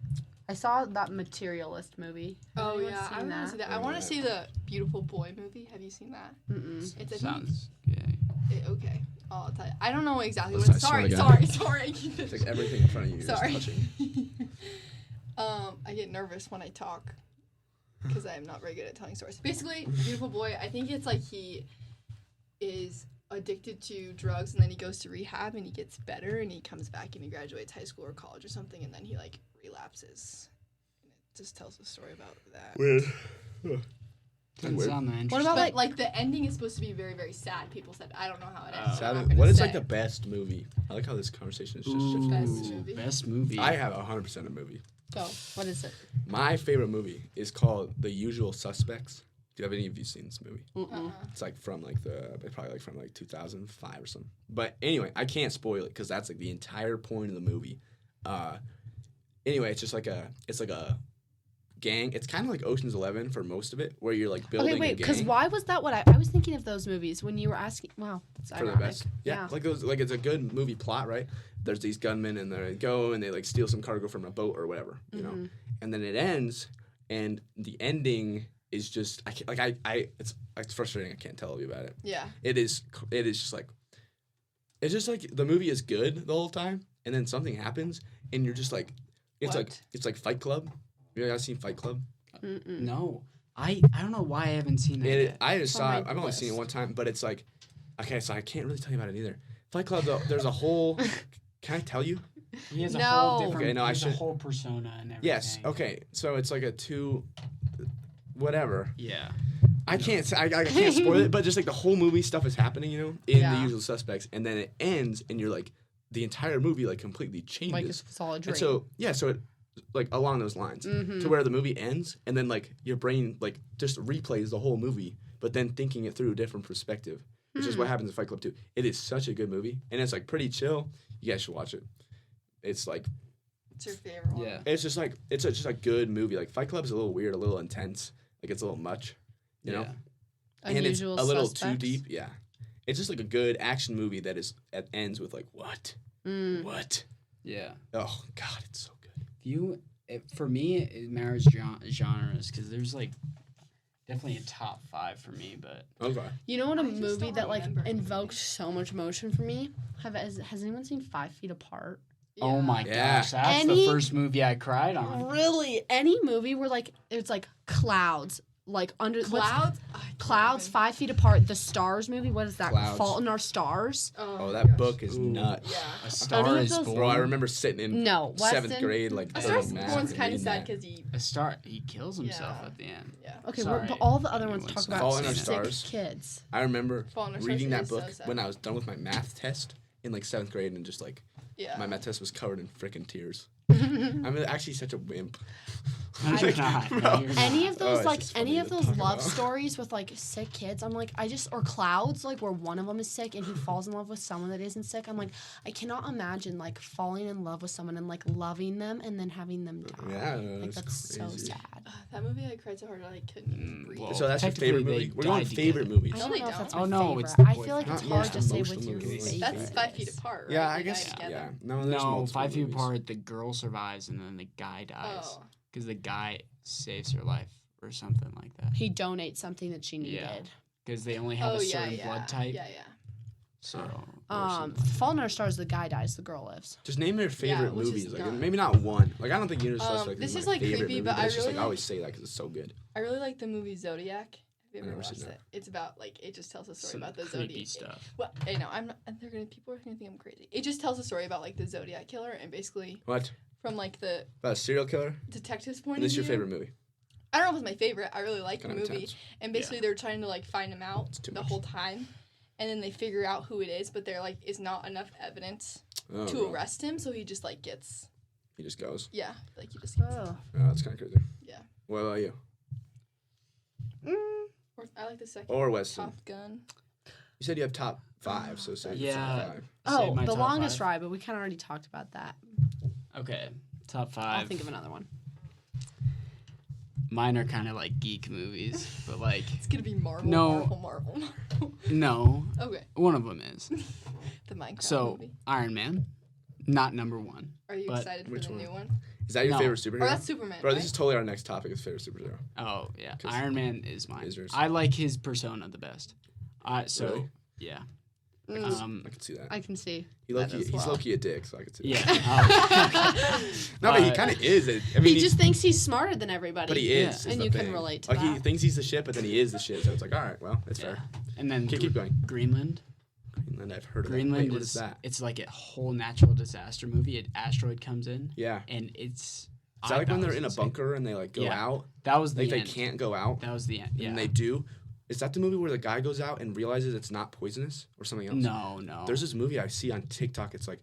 I saw that Materialist movie. Has Oh anyone yeah, I seen want to see that. I Oh, want yeah. to see the Beautiful Boy movie. Have you seen that? Mm-mm. It's I think Sounds gay. okay. I'll tell you. I don't know exactly Listen, what. I swear Sorry, to sorry. I keep It's like everything in front of you. You're Sorry. just touching. I get nervous when I talk because I am not very good at telling stories. Basically, Beautiful Boy, I think it's like he is addicted to drugs and then he goes to rehab and he gets better and he comes back and he graduates high school or college or something and then he like relapses. And it just tells a story about that. Weird. Doesn't Weird. sound that interesting. What about But like? like the ending is supposed to be very, very sad. People said I don't know how it ends. Oh. so I'm not Sad- gonna What is say. like the best movie? I like how this conversation is just Ooh, shifting. Best movie. Best movie. I have 100% a movie. Go. What is it? My favorite movie is called The Usual Suspects. Do any of you seen this movie? Mm-mm. It's like from like probably like from like 2005 or something. But anyway, I can't spoil it because that's like the entire point of the movie. Anyway, it's just like a gang. It's kind of like Ocean's 11 for most of it, where you're like building Okay, wait. a Because gang why was that? What I was thinking of those movies when you were asking. Wow, that's for the ironic. best. Yeah, like those. Like it's a good movie plot, right? There's these gunmen and they go and they like steal some cargo from a boat or whatever, you know. And then it ends, and the ending is just I can't, like it's frustrating. I can't tell you about it. Yeah. It is just like it's just like the movie is good the whole time, and then something happens, and you're just like it's like Fight Club. You guys seen Fight Club? Mm-mm. No. I don't know why I haven't seen that yet. I just It's saw on it. my I've only seen it list. one time, but it's like okay, so I can't really tell you about it either. Fight Club though, there's a whole. Can I tell you? He has a No. whole different Okay, no, I he has a should- whole persona and everything. Yes. Okay. So it's like a whatever. Yeah. I can't spoil it, but just like the whole movie stuff is happening, you know, in Yeah. The Usual Suspects, and then it ends, and you're like, the entire movie like completely changes. Like it's all a dream. and so so it like along those lines Mhm. to where the movie ends, and then like your brain like just replays the whole movie, but then thinking it through a different perspective, which is what happens in Fight Club 2. It is such a good movie, and it's like pretty chill. You guys should watch it. It's like What's your favorite one? Yeah. it's just like it's just a good movie. Like Fight Club is a little weird, a little intense. Like it's a little much, you know. Yeah. And it's Unusual a little Suspects. too deep. Yeah, it's just like a good action movie that ends with like what, what? Yeah. Oh God, it's so good. For me, it marries genres because there's like definitely a top 5 for me, but Okay. You know what? A I just movie don't that like remember any invoked so much emotion for me. Has anyone seen 5 Feet Apart? oh my Yeah. gosh, that's Any- the first movie I cried on. Really, any movie where like it's like clouds, like under Clouds? clouds 5 feet apart. The Stars movie. What is that? Clouds. Fault in Our Stars. Oh, that book is Ooh. nuts. Yeah. A Star Any of is those- Born. Bro, I remember sitting in No, 7th Weston. grade, like A doing Star's math Born's and kind of reading sad that. because he. A Star. He kills himself Yeah. at the end. Yeah. Okay, Sorry. but all the other ones Anyone's talk about Fault in Our sick Stars. kids. I remember Fault in Our Stars reading that is so book sad. when I was done with my math test in like 7th grade, and just like Yeah. my math test was covered in freaking tears. I'm actually such a wimp. No, you're not. No, you're Any not. of those it's like just funny any of to those talk love about. stories with like sick kids, I'm like or clouds like where one of them is sick and he falls in love with someone that isn't sick. I'm like I cannot imagine like falling in love with someone and like loving them and then having them die. Yeah, like that's so crazy. sad. That movie I cried so hard I couldn't breathe. well, So that's your technically favorite movie? they We're going died favorite together. movies. I No, don't they know if that's don't. my Oh, no, favorite. it's the I feel like boyfriend. it's Not hard most to say emotional what your movies. favorite That's 5 feet is. apart, right? Yeah, They I guess. die together. Yeah. No, there's No, multiple 5 feet movies. apart, the girl survives and then the guy dies. Oh. Because the guy saves her life or something like that. He donates something that she needed. Yeah. Because they only have a certain blood type. Yeah. So, Fault in Our Stars, the guy dies, the girl lives. Just name your favorite which is movies. Like not- maybe not one. Like I don't think Universal Studios this is is, my like, favorite creepy, movie, but I it's just really like I always say that because it's so good. I really like the movie Zodiac. Have you I've ever never seen watched that. it? It's about like it just tells a story some about the creepy Zodiac. stuff. Well, I know I'm not. People are gonna think I'm crazy. It just tells a story about like the Zodiac killer and basically What from like the about a serial killer? detective's point And this of is view. your favorite movie? I don't know if it's my favorite. I really like the Kind of movie, intense. and basically they're trying to like find him out It's too the much. whole time, and then they figure out who it is, but there like is not enough evidence Oh, to really? arrest him, so he just like gets He just goes. like he just gets Oh. Oh, that's kind of crazy. Yeah. What about you? Or I like the second Or Weston? Top Gun. You said you have top 5, so say Yeah. top 5. Oh, Save my The top Longest 5. Ride, but we kind of already talked about that. Okay, top I'll 5. think of another one. Mine are kind of like geek movies, but like, It's gonna be Marvel. No. Marvel. no, Okay. one of them is. The Minecraft So, movie. Iron Man, not number 1. Are you but- excited for Which the one? new one? Is that your No. favorite Or superhero? that's Superman. Bro, right? this is totally our next topic. Is favorite superhero. Oh, yeah. 'Cause- Iron Man is mine. Is yours? I like his persona the best. So, Really? yeah. Mm, I can see that. I can see. He's that as well. low-key a dick, so I can see Yeah. that. No, but he kind of is. I mean, He just thinks he's smarter than everybody. but he is. And the you can thing. relate to like, that. he thinks he's the shit, but then he is the shit. So it's like, all right, well, it's Yeah. fair. And then Okay, keep going. Greenland. Greenland, I've heard of Greenland that. Wait, what is is that? It's like a whole natural disaster movie. An asteroid comes in, Yeah. and it's. Is that like when thought they're it in a was insane. bunker and they like go Yeah. out? That was the Like they end. can't go out, That was the end. Yeah. and they do. Is that the movie where the guy goes out and realizes it's not poisonous or something else? No. There's this movie I see on TikTok. It's like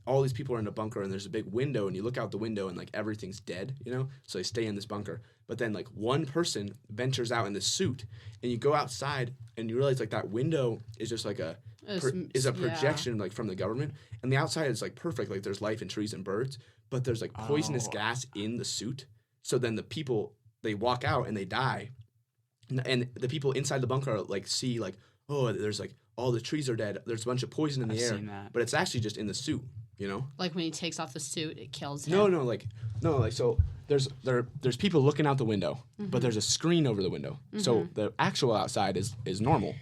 all these people are in a bunker and there's a big window and you look out the window and like everything's dead, you know? So they stay in this bunker. But then like one person ventures out in this suit and you go outside and you realize like that window is just like is a projection like from the government, and the outside is like perfect, like there's life and trees and birds, but there's like poisonous Oh. gas in the suit. So then the people, they walk out and they die. And the people inside the bunker are, like see like, oh, there's like all the trees are dead. There's a bunch of poison in the I've air, seen that. but it's actually just in the suit, you know? Like when he takes off the suit, it kills him. No, so there's people looking out the window, but there's a screen over the window. So the actual outside is normal,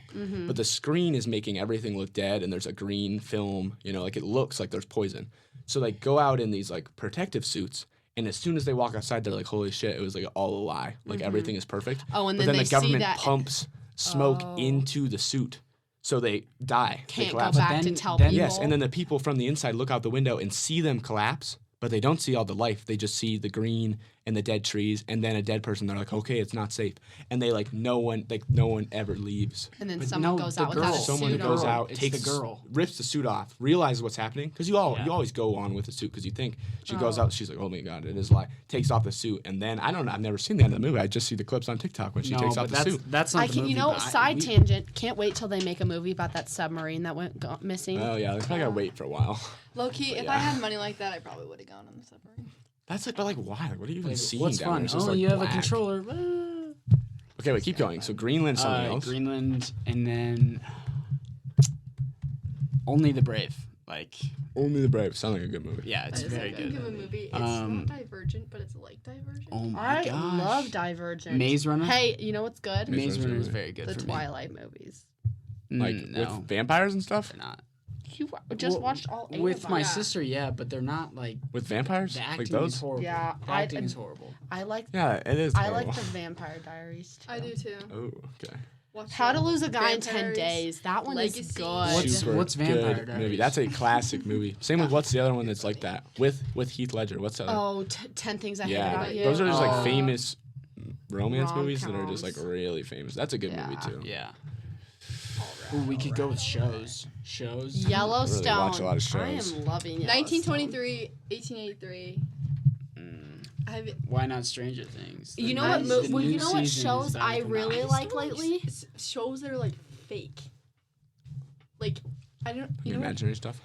but the screen is making everything look dead, and there's a green film, you know, like it looks like there's poison. So they go out in these like protective suits, and as soon as they walk outside, they're like, holy shit, it was like all a lie. Like everything is perfect. Oh, and but then then they the government see that pumps smoke Oh. into the suit, so they die. They can't go collapse. back to then- tell then- people. Yes, and then the people from the inside look out the window and see them collapse, but they don't see all the life. They just see the green and the dead trees and then a dead person. They're like, okay, it's not safe. And they like no one ever leaves. and then But someone no, goes the out without a girl- Someone suit goes on. out, It's takes the girl. rips the suit off, realizes what's happening because you Yeah. always go on with the suit because you think she goes Oh. out, she's like, oh my god, it is a lie. Takes off the suit, and then I don't know. I've never seen the end of the movie. I just see the clips on TikTok when she No, takes off but the that's suit. that's not I the can, movie. you know, but side tangent. Can't wait till they make a movie about that submarine that went missing. Oh yeah, they probably gotta wait for a while. Low key, But if yeah. I had money like that, I probably would have gone on the submarine. That's like, but like why? Like, what are you even seeing What's down there? fun? It's just, Oh, like, you have black. a controller. Okay, wait, keep going. So Greenland, something else. Greenland, and then Only the Brave. Like, Only the Brave. Sounds like a good movie. yeah, it's That is very a good good. of a movie. It's Um, not Divergent, but it's like Divergent. Oh my I gosh. love Divergent. Maze Runner. Hey, you know what's good? Maze Runner's Runner is good. very good The for Twilight movies. me. Like No, with vampires and stuff. they're not. You just Well, watched all 8 With of them. my Yeah. sister, yeah, but they're not like With vampires? the Like acting is those? horrible. Yeah, the I- acting is horrible. I like Yeah, it is. I like horrible. the Vampire Diaries too. I do too. Oh, okay. Watch How to them. Lose a Guy in 10 Vampires, Days. That one is Legacy. good. What's Vampire good Diaries? movie? That's a classic movie. Same with what's the other one that's like that with Heath Ledger? What's the other? Oh, 10 Things I Hate yeah, About You. those are just like Oh. famous romance movies that are just like Rom-coms. really famous. That's a good movie Yeah. too. Yeah. Ooh, we could go with shows. Shows. Yellowstone. I really watch a lot of I shows. am loving Yellowstone. 1923, 1883. Why not Stranger Things? You know The what? new You know what season shows is about I to come really out. like lately? Shows that are like fake. Like I don't. You know what? Imaginary stuff.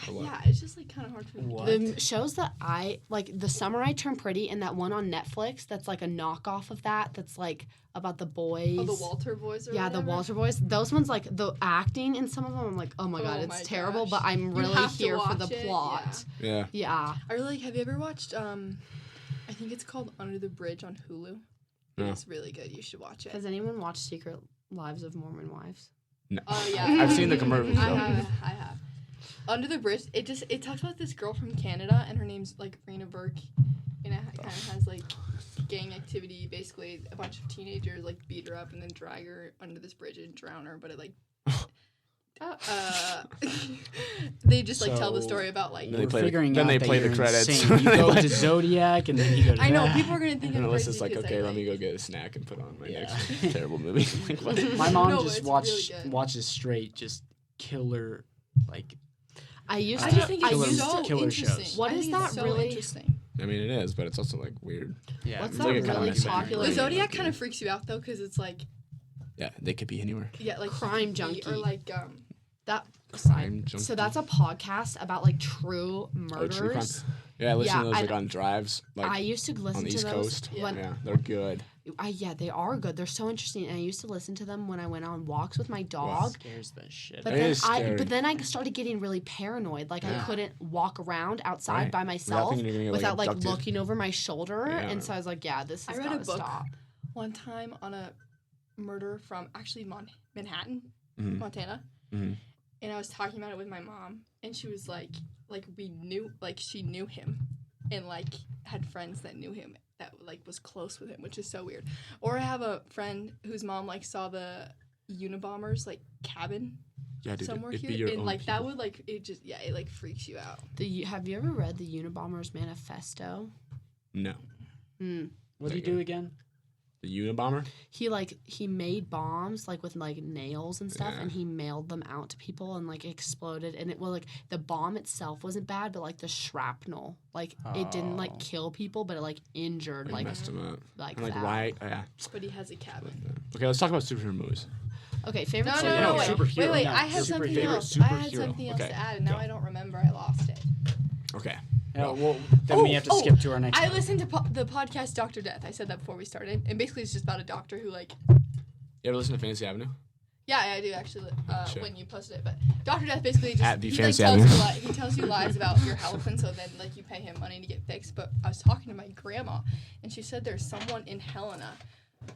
Or what? Yeah, it's just like kind of hard for me. What? The shows that I like, The Summer I Turned Pretty, and that one on Netflix that's like a knockoff of that. That's like about the boys. Oh, the Walter boys. Or Yeah, whatever? the Walter boys. Those ones, like the acting in some of them, I'm like, oh my god, Oh it's my terrible. gosh. But I'm You really have to here for the watch it, plot. Yeah. Yeah. I really like. Have you ever watched? I think it's called Under the Bridge on Hulu. No. It's really good. You should watch it. Has anyone watched Secret Lives of Mormon Wives? No. Oh yeah, I've seen the commercials. I though. have. Under the Bridge. It talks about this girl from Canada, and her name's like Rena Burke, and it kind of has like gang activity. Basically, a bunch of teenagers like beat her up and then drag her under this bridge and drown her. But it like. They just like tell the So- story about like. Then they We're play the- figuring then out they that play the you're credits. insane. You go to Zodiac and then you go to I know that. people are gonna think And I'm crazy. Alyssa's like, because okay, I, let me go get a snack and put on my Yeah. next terrible movie. Like, what? My mom No, but just it's really good. watches straight just killer like I used I to. just think I killer- used it's so to. killer interesting. shows. What I is think it's that so really- interesting. I mean, it is, but it's also like weird. yeah. What's It's that like a kind of really documentary. popular? The Yeah. Zodiac kind of freaks you out though, because it's like Yeah, they could be anywhere. like Crime or junkie. like That. Crime junkie. So that's a podcast about like true Oh, murders. true crime. Yeah, I listen Yeah, to those I- like on drives, like I used to listen on the to East those Coast. when Yeah, they're good. yeah, they are good. They're so interesting, and I used to listen to them when I went on walks with my dog. Scares the shit. But It then is scary. I started getting really paranoid. Like I Yeah. couldn't walk around outside Right. by Without myself thinking you're gonna get, without like abducted. looking over my shoulder. Yeah. And so I was like, yeah, this I has read got a to book stop. one time on a murder from actually Manhattan, Mhm. Montana. Mhm. And I was talking about it with my mom, and she was like we knew, like she knew him, and like had friends that knew him that like was close with him, which is so weird. Or I have a friend whose mom like saw the Unabomber's like cabin Yeah, dude, somewhere it'd be here, your and own like that people. would like it like freaks you out. Have you ever read the Unabomber's Manifesto? No, What do you do again? the Unabomber. He made bombs like with like nails and stuff, Yeah. and he mailed them out to people and like exploded. And it was like the bomb itself wasn't bad, but like the shrapnel, like it didn't like Oh. kill people, but it like injured Like like messed him up. like I'm like, that. why? Oh, yeah. But he has a cabin. Okay, let's talk about superhero movies. Okay, favorite. No, superhero no, no, wait, show? superhero. wait, No, I had something favorite else. I had superhero. something else Okay, to add, and now go. I don't remember. I lost it. Okay. Yeah, well, then we have to skip to our next I one. listened to the podcast Dr. Death. I said that before we started, and basically it's just about a doctor who like. You ever listen to Fantasy Avenue? Yeah, I do actually. Sure. When you posted it, but Dr. Death basically just At the he, Fantasy tells Avenue. you he tells you lies about your health, and so then like you pay him money to get fixed. But I was talking to my grandma, and she said there's someone in Helena,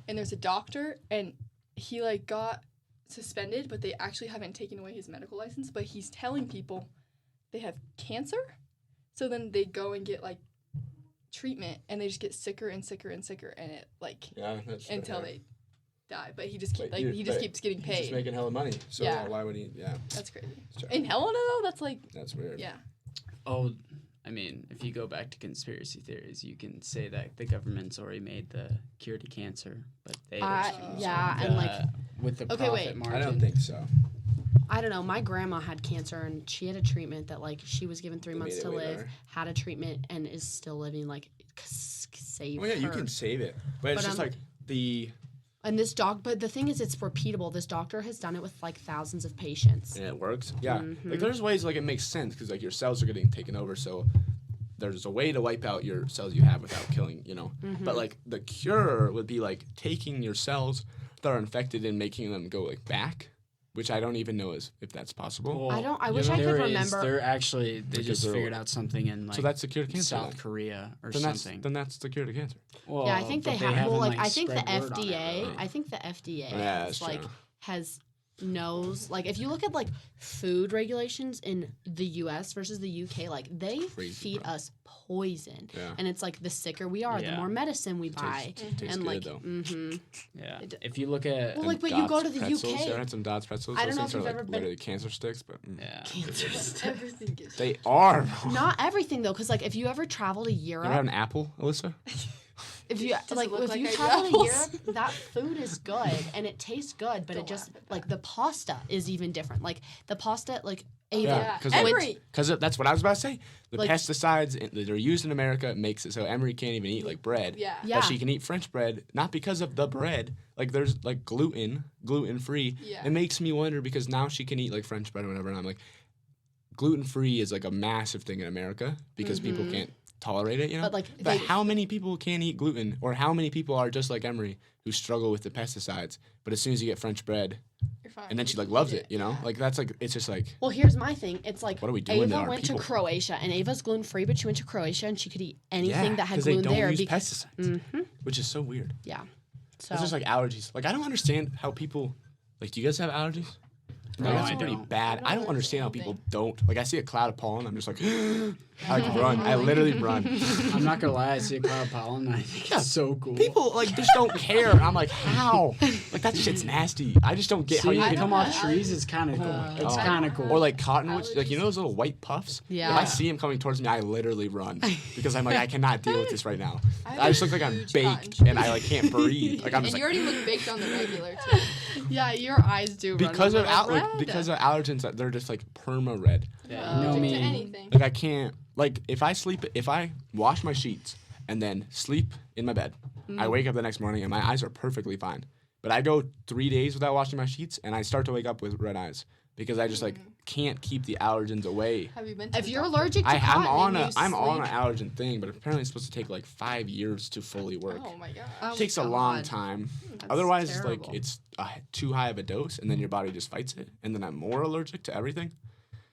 and there's a doctor, and he like got suspended, but they actually haven't taken away his medical license. But he's telling people they have cancer, so then they go and get like treatment, and they just get sicker and sicker and sicker, and it like Yeah, that's until they die. But he just keep, But like you- he just but keeps getting He's just paid. making hella money. So Yeah. why would he? Yeah, That's crazy. it's In Helena though, that's like that's weird. yeah. Oh, I mean, if you go back to conspiracy theories, you can say that the government's already made the cure to cancer, but they yeah, and like with the Okay, profit wait. margin. I don't think so. I don't know. My grandma had cancer, and she had a treatment that like she was given 3 They months made to it way live, better. had a treatment, and is still living. Like save Oh yeah, you her. can save it, but it's But, just like the And this but the thing is, it's repeatable. This doctor has done it with like thousands of patients. and it works. Yeah, Mhm. like there's ways like it makes sense because like your cells are getting taken over, so there's a way to wipe out your cells you have without killing, you know. Mm-hmm. But like the cure would be like taking your cells that are infected and making them go like back, which I don't even know if that's possible. Well, I wish I could there is- remember. They're actually they Because just they're- figured out something in like so that's the cure to cancer. South then. Korea or Then something. then that's the cure to cancer. Well, Yeah, I think but they have. Well, haven't, like I think the spread word on it, FDA. really. I think the FDA Yeah, has, that's like true. knows like if you look at like food regulations in the U.S. versus the U.K., like they Crazy, feed bro. us poison, Yeah. and it's like the sicker we are, the Yeah. more medicine we buy, Tastes and good like though. Yeah, It- if you look at Well, like, but you go to the pretzels. UK. You ever had some Dots pretzels? I don't Those know things if you've are like ever been- literally cancer sticks, but yeah, Everything gets they are. Bro. not everything though, because like if you ever travel to You Europe, ever have an apple, Alyssa? If you Does it look if like you I travel to know? Europe, that food is good and it tastes good, but Don't it just laugh at like the pasta is even different. Like the pasta, like Ava, Yeah, 'cause Emery. Because that's what I was about to say. The Like- pesticides that are used in America makes it so Emery can't even eat like bread. Yeah. Yeah. But she can eat French bread, not because of the bread. Like there's like gluten free. Yeah. It makes me wonder because now she can eat like French bread or whatever. And I'm like, gluten free is like a massive thing in America because people can't tolerate it, you know? But, like, but they- how many people can't eat gluten, or how many people are just like Emery who struggle with the pesticides? But as soon as you get French bread, You're fine. and then she You like can loves eat it, you know? yeah. Like that's like it's just like Well, here's my thing. It's like What are we doing to Ava our went people? to Croatia, and Ava's gluten free, but she went to Croatia and she could eat anything that had 'cause they gluten don't there. use because, pesticides, which is so weird. yeah. So It's just like allergies. Like I don't understand how people like. Do you guys have allergies? No, I got I some pretty don't. bad. I don't understand how anything. people don't. Like I see a cloud of pollen, I'm just like, I like run. I literally run. I'm not gonna lie, I see a cloud of pollen. I think it's so cool. People like just don't care. And I'm like, how? Like that shit's nasty. I just don't get how Seeing you it can come have off trees is kind of cool. It's Oh. kind of cool. Or like cottonwood, like you know those little white puffs. Yeah. If I see them coming towards me, I literally run because I'm like, I cannot deal with this right now. I just look like I'm huge baked cotton and I like can't breathe. Like I'm And just you like already look baked on the regular too. yeah, your eyes do because run of a little red. because of allergens, that they're just like perma red. yeah, you know To me. anything. Like I can't like if I wash my sheets and then sleep in my bed, I wake up the next morning and my eyes are perfectly fine. But I go 3 days without washing my sheets and I start to wake up with red eyes because I just like can't keep the allergens away. Have you been to If the you're doctor? allergic to I'm cotton, on and I'm you on an sleep- allergen thing, but apparently it's supposed to take like 5 years to fully work. Oh my god. Oh, It takes a long God. time. That's Otherwise, terrible. it's like it's too high of a dose, and then your body just fights it, and then I'm more allergic to everything.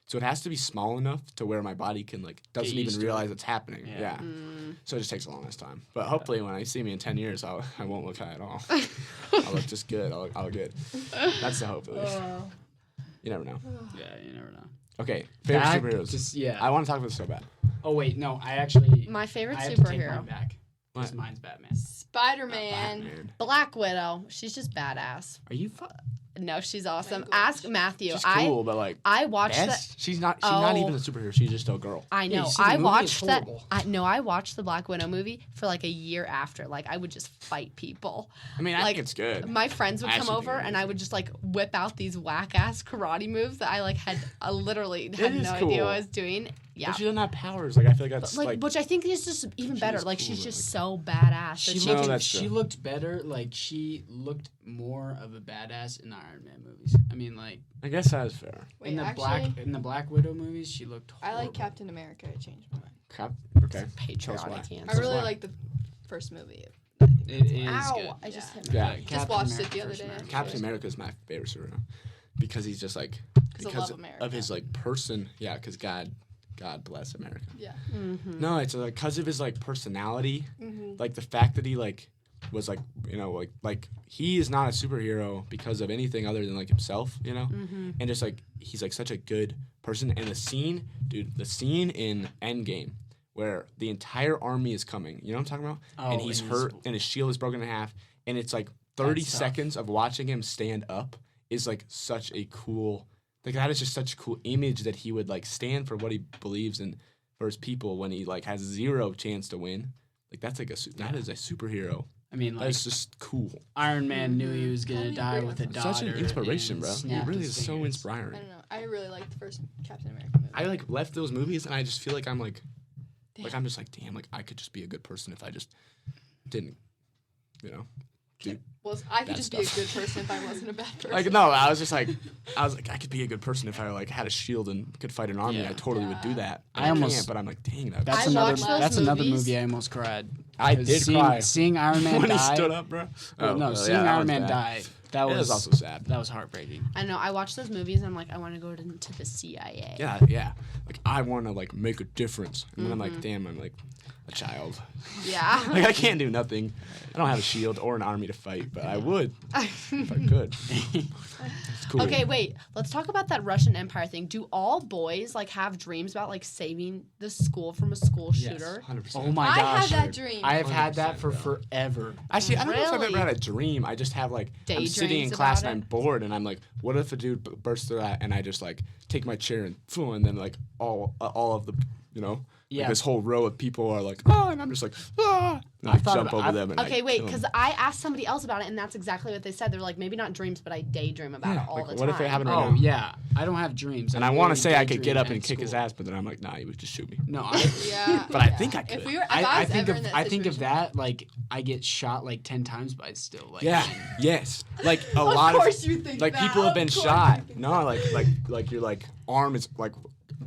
So it has to be small enough to where my body can like doesn't used even to realize it's happening. Yeah. Yeah. Mm. So it just takes a longest time. But hopefully, when I see me in 10 years, I won't look high at all. I'll look just good. I'll look good. That's the hope, at least. You never know. Yeah, you never know. Okay, favorite Back, superheroes. Just yeah. I want to talk about this so bad. Oh wait, no, I actually. My favorite I have to take mine superhero, back. Because What? mine's Batman. Spider-Man. Batman. Black Widow. She's just badass. Are you? No, she's awesome. Language. Ask Matthew. She's cool, but like. I watched that. Best? She's not even a Oh. superhero. She's just a girl. I Yeah, know. you see the I movie, watched it's that. horrible. I watched the Black Widow movie for like a year after. Like I would just fight people. I mean, I Like, think it's good. My friends would I come actually over think and I would just like whip out these whack ass karate moves that I like had literally had is no idea cool. what I was doing. Yeah. But she doesn't have powers. Like I feel like But, that's like, like. which I think is just even She better. is Like cool, she's but, just like- so badass. She that she No, looked, can, that's she true. looked better. Like she looked more of a badass in the Iron Man movies. I mean, like I guess that is fair. Wait, in the actually, Black Widow movies, she looked. I Horrible. like Captain America. I changed my mind. Cap. Okay. patriotic why. answer. I really why. like the first movie. It is Ow! good. I just hit Yeah. my Just Captain watched America it the other first day. America. Captain America is my favorite superhero because he's just like I because love of America. his like person. Yeah, because God bless America. Yeah. Mm-hmm. No, it's like because of his like personality, Mm-hmm. like the fact that he like was like like he is not a superhero because of anything other than like himself, Mm-hmm. and just like he's like such a good person. And the scene in Endgame where the entire army is coming, you know what I'm talking about? Oh, And he's and hurt and his shield is broken in half, and it's like 30 That's tough. seconds of watching him stand up is like such a cool, like that is just such a cool image that he would like stand for what he believes in for his people when he like has zero chance to win. Like that's like that is a superhero. I mean, like That's just cool. Iron Man knew he was How gonna do you die bring with a up daughter. Such an inspiration, and bro. It snapped really his is so fingers. I inspiring. don't know. I really liked the first Captain America movie. I like left those movies and I just feel like I'm like I'm just like damn, like I could just be a good person if I just didn't, do. Well, I could Bad just stuff. be a good person if I wasn't a bad person. Like no, I was like I could be a good person if I like had a shield and could fight an army. Yeah. I totally would do that. I almost- can't, but I'm like dang that. That's I another. watched those That's another movies. movie I almost cried. I 'Cause did seeing, cry Seeing Iron Man when die. he stood up, bro. No, seeing that Iron one's Man bad. die. That It was was also sad. That was heartbreaking. I know. I watched those movies and I'm like, I want to go to the CIA. Yeah. Like I want to like make a difference, and then I'm Mm-hmm. like, damn, I'm like a child. Yeah. Like I can't do nothing. I don't have a shield or an army to fight, but I would if I could. It's cool. Okay, wait. Let's talk about that Russian Empire thing. Do all boys like have dreams about like saving the school from a school shooter? 100%. Oh my I gosh! had that dream. I have had that 100%, for bro. forever. Actually, I don't know if I've Really? ever had a dream. I just have like I'm sitting in Daydreams class about and I'm it? bored, and I'm like, what if a dude bursts through that, and I just like take my chair and then like all of the Like this whole row of people are like, oh, and I'm just like, ah, and I jump over them. And Okay, I wait, kill 'em. because I asked somebody else about it, and that's exactly what they said. They're like, maybe not dreams, but I daydream about it all the time. What if it happened right Oh now? yeah, I don't have dreams. And I want to say I could daydream get up at and kick his school. ass, but then I'm like, nah, you would just shoot me. No, Yeah. But I think I could. If we were, if I was think ever of in that I think of situation- that like I get shot like 10 times, but I still like. Yeah. Yes. Like a lot of. Of course you think Like that. people have been Of course shot. you think No, like your like arm is like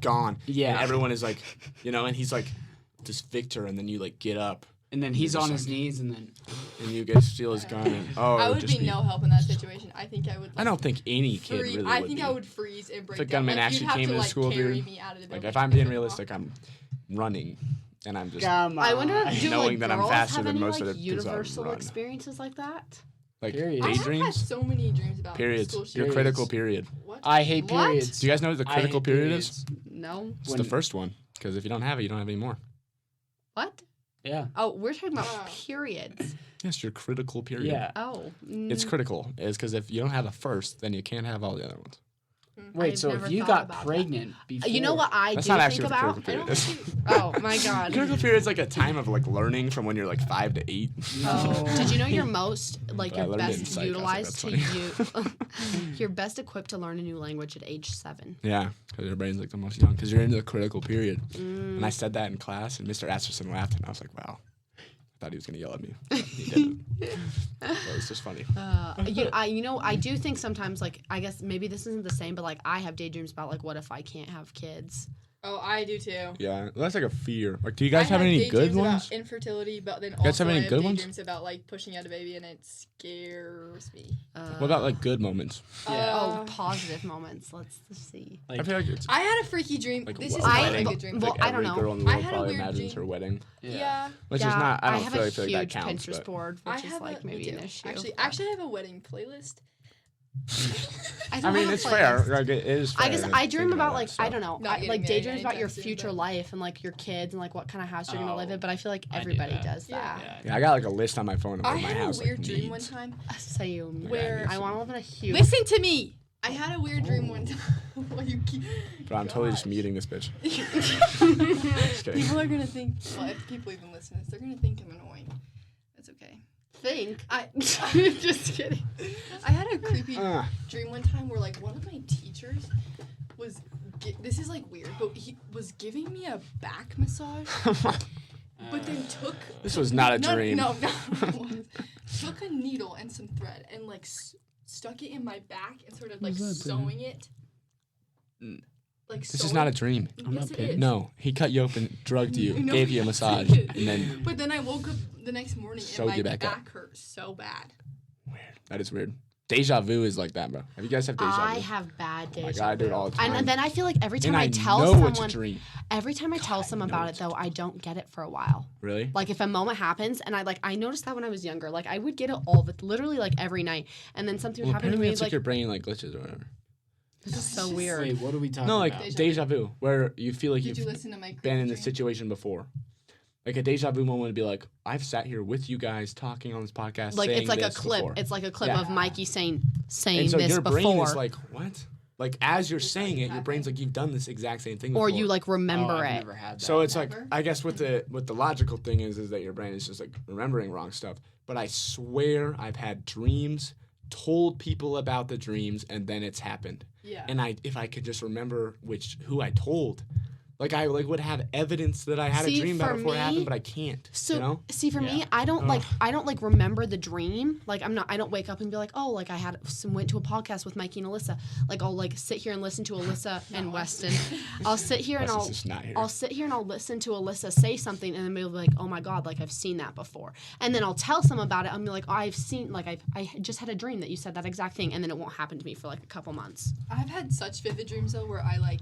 gone. Yeah. And everyone is like, and he's like this victor, and then you like get up And then he's You're on just his knees, and then and you get steal his gun. And, I it would just be no help in that situation. I think I would. I don't think any kid freeze. really I would think be. I would freeze and break the down. gunman Like, actually you'd have came to, to like, school, carry dude, me out of the Like building if I'm and being walk. realistic, I'm running, and I'm just come on. I wonder if do knowing like that I'm girls faster have than any most of like the kids that universal run. experiences like that? like Period. I have had daydreams. so many dreams about Periods. school Your shootings. critical period. What? I hate What? periods. Do you guys know what the I critical hate period is? No. It's the first one. Because if you don't have it, you don't have any more. What? Yeah. Oh, we're talking about Wow. periods. Yes, your critical period. Yeah. Oh. It's critical. Is because if you don't have a first, then you can't have all the other ones. Wait, I've so never if you thought got about that. pregnant before, You know what I That's do not think actually what the about? critical period is. Oh my god. Critical period is like a time of like learning from when you're like 5 to 8. Oh, did you know you're most like But I your learned it in best psych. I was like, utilized to that's you? You're best equipped to learn a new language at age 7. Yeah, because your brain's like the most young. Because you're in the critical period. Mm. And I said that in class, and Mr. Asserson laughed, and I was like, wow. I thought he was gonna yell at me. But he didn't. But it was just funny. I do think sometimes like I guess maybe this isn't the same, but like I have daydreams about like what if I can't have kids. Oh, I do too. Yeah, well, that's like a fear. Like, do you guys I have any good daydreams ones? About infertility, but then guys also have any I have good ones? daydreams about like pushing out a baby, and it scares me. What about like good moments? Oh, positive moments. Let's see. I feel like it's I had a freaky dream. like This is a not wedding. a good dream. Well, like I don't every know. girl in the I world had a probably weird imagines dream. her wedding, yeah. which Yeah, is not. I don't have feel a like that huge counts. Pinterest But board, I which is have like a, me maybe an too. issue. Actually, but- I have a wedding playlist. I don't mean, have a it's fair. playlist. Like, it is. Fair I guess to I think dream about that, like so. I don't know, Not getting like married daydreams about your anytime soon, future but- life and like your kids and like what kind of house you're gonna live Oh, in. But I feel like I do everybody that. does Yeah. that. Yeah, I got like a list on my phone of I what my had a house weird like, dream one needs. time. Same. Where- I want to live in a huge. Listen to me. I had a weird dream one time. Well, you keep. But I'm totally just Gosh. muting this bitch. Just kidding. People are gonna think. Well, if people even listen to this, they're gonna think I'm annoying. That's okay. think. Just kidding. I had a creepy Ah. dream one time where like one of my teachers was. This is like weird, but he was giving me a back massage, but then took. This was not a dream. No, it wasn't. Took a needle and some thread and like stuck it in my back and sort of like sewing it. Like This is not a dream. Yes, it is. No, he cut you open, drugged you, No, gave you a yes, massage, he did. and then But then I woke up the next morning Sewed and my you back up. back hurt so bad. weird. That is weird. Deja vu is like that, bro. Have you guys have deja vu? I have bad Oh my deja God, I do it vu. all the time. And then I feel like every time And I I tell know it's a someone, dream. every time I tell someone know about it it's though, I don't get it for a while. Really? Like if a moment happens, and I noticed that when I was younger, like I would get it all the literally like every night, and then something would Well, happen to apparently me it's like like your brain like glitches or whatever. this is so weird. Wait, what are we talking No, about? like deja vu, where you feel like Did you you've listen to my been in creepy this dream? situation before. Like a deja vu moment would be like, I've sat here with you guys talking on this podcast. Like saying it's like a this clip. before. It's like a clip Yeah. of Mikey saying And so this your brain before, is like, what? Like as you're saying it, your brain's like, you've done this exact same thing. or before. you like remember I've it. never had that. So it's like, Never? I guess what the logical thing is that your brain is just like remembering wrong stuff. But I swear I've had dreams, told people about the dreams, and then it's happened. Yeah. And if I could just remember who I told, like I like would have evidence that I had See, a dream about for it before it me- happened, but I can't. So you know? see, for me, Yeah. I don't like remember the dream. Like I don't wake up and be like, oh, like I went to a podcast with Mikey and Alyssa. Like I'll like sit here and listen to Alyssa and Weston. I'll sit here and Weston's I'll just not here. I'll sit here and I'll listen to Alyssa say something, and then be like, oh my god, like I've seen that before. And then I'll tell someone about it. I'll be like, oh, I've seen, like I just had a dream that you said that exact thing, and then it won't happen to me for like a couple months. I've had such vivid dreams though where I like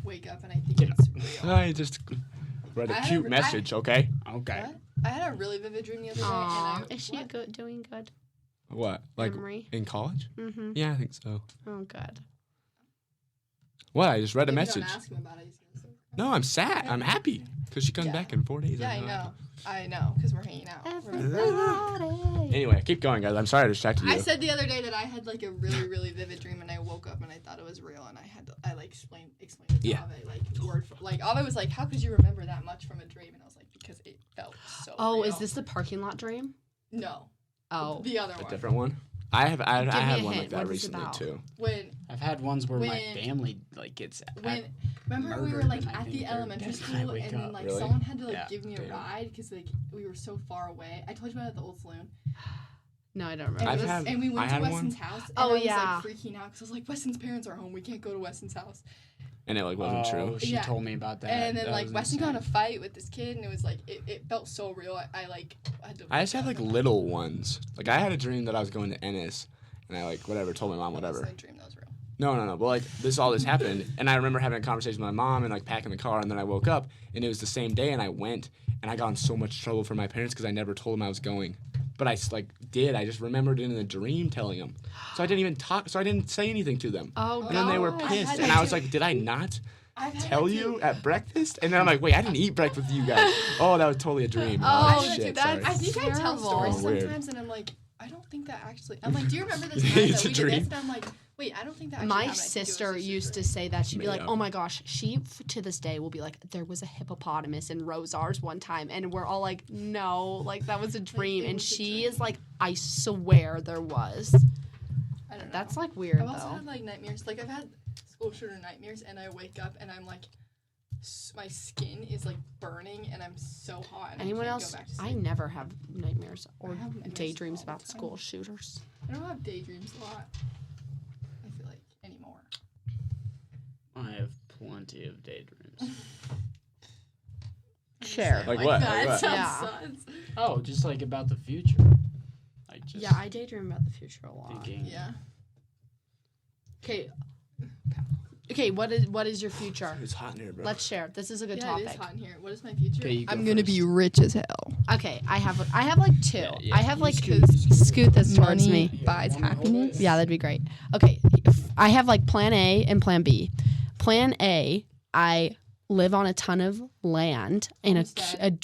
wake up and I think it's real. I just read I a had cute a- message, okay? Okay. What? I had a really vivid dream the other day. Aww, And I, is she what? good, doing good? What? Like Memory. in college? Mm-hmm. Yeah, I think so. Oh, good. What? I just read a If you message. don't ask him about it, he's gonna say. No, I'm sad. I'm happy because she comes Yeah. back in 4 days. Yeah, I know, because we're hanging out. Anyway, keep going, guys. I'm sorry I distracted you. I said the other day that I had like a really, really vivid dream, and I woke up and I thought it was real, and I like explained it to Yeah. Ave, like word for like Ave was like, "How could you remember that much from a dream?" And I was like, "Because it felt so." Oh, real. is this the parking lot dream? No. Oh. The other A one. different one? I had a one like hint. that What is it recently about? too. When I've had ones where my When- family like gets. remember we were murdered like and I at think the they're elementary dead when I school, wake and then up. like Really? someone had to like Yeah. give me a Damn. ride because like we were so far away. I told you about it at the old saloon. No, I don't And, remember. I've it was, had- and we I went to had one. Weston's house. And Oh, I was yeah. like freaking out because I was like, Weston's parents are home. We can't go to Weston's house. And it like wasn't true. She Yeah. told me about that. And then That like was Weston got in a insane. fight with this kid, and it was like it felt so real. I like had to. I just had like little ones. Like I had a dream that I was going to Ennis, and I like whatever told my mom whatever. I dream that was real. No. But like all this happened, and I remember having a conversation with my mom and like packing the car, and then I woke up, and it was the same day, and I went, and I got in so much trouble from my parents because I never told them I was going, but I like did. I just remembered it in a dream telling them, so I didn't even talk. So I didn't say anything to them, Oh, and then they were gosh. I've pissed, had and that I was too. like, did I not I've had tell that you too. at breakfast? And then I'm like, wait, I didn't eat breakfast with you guys. Oh, that was totally a dream. Oh, Oh, shit, that's- sorry. I think I tell Terrible. stories Oh, weird. sometimes, and I'm like, I don't think that actually. I'm like, do you remember this time It's that a we dream. did this? And I'm like, wait, I don't think that. Actually My happened. I think it was sister just a used to dream. say that. She'd be Made like, up. "Oh my gosh, to this day will be like, there was a hippopotamus in Rosar's one time," and we're all like, "No, like that was a dream." it And was a she dream. is like, "I swear there was." I don't know. That's like weird I've also though. had like nightmares. Like I've had school shooter nightmares, and I wake up and I'm like, my skin is like burning, and I'm so hot. And Anyone I can't else? Go back to I sleep. never have nightmares or I have nightmares daydreams all the about time. school shooters. I don't have daydreams a lot. I feel like anymore. I have plenty of daydreams. Share. Like what? That Like what? sounds Yeah. sus. Oh, just like about the future. Like just Yeah, I daydream about the future a lot. thinking. Yeah. Okay. Okay, what is your future? It's hot in here, bro. Let's share. This is a good Yeah, topic. it is hot in here. What is my future? Okay, you go I'm gonna be first. rich as hell. Okay, I have like two. Yeah, I have you like scoot this towards Money me. buys Want me to hold happiness. it? Yeah, that'd be great. Okay, I have like plan A and plan B. Plan A, I live on a ton of land in Homestead.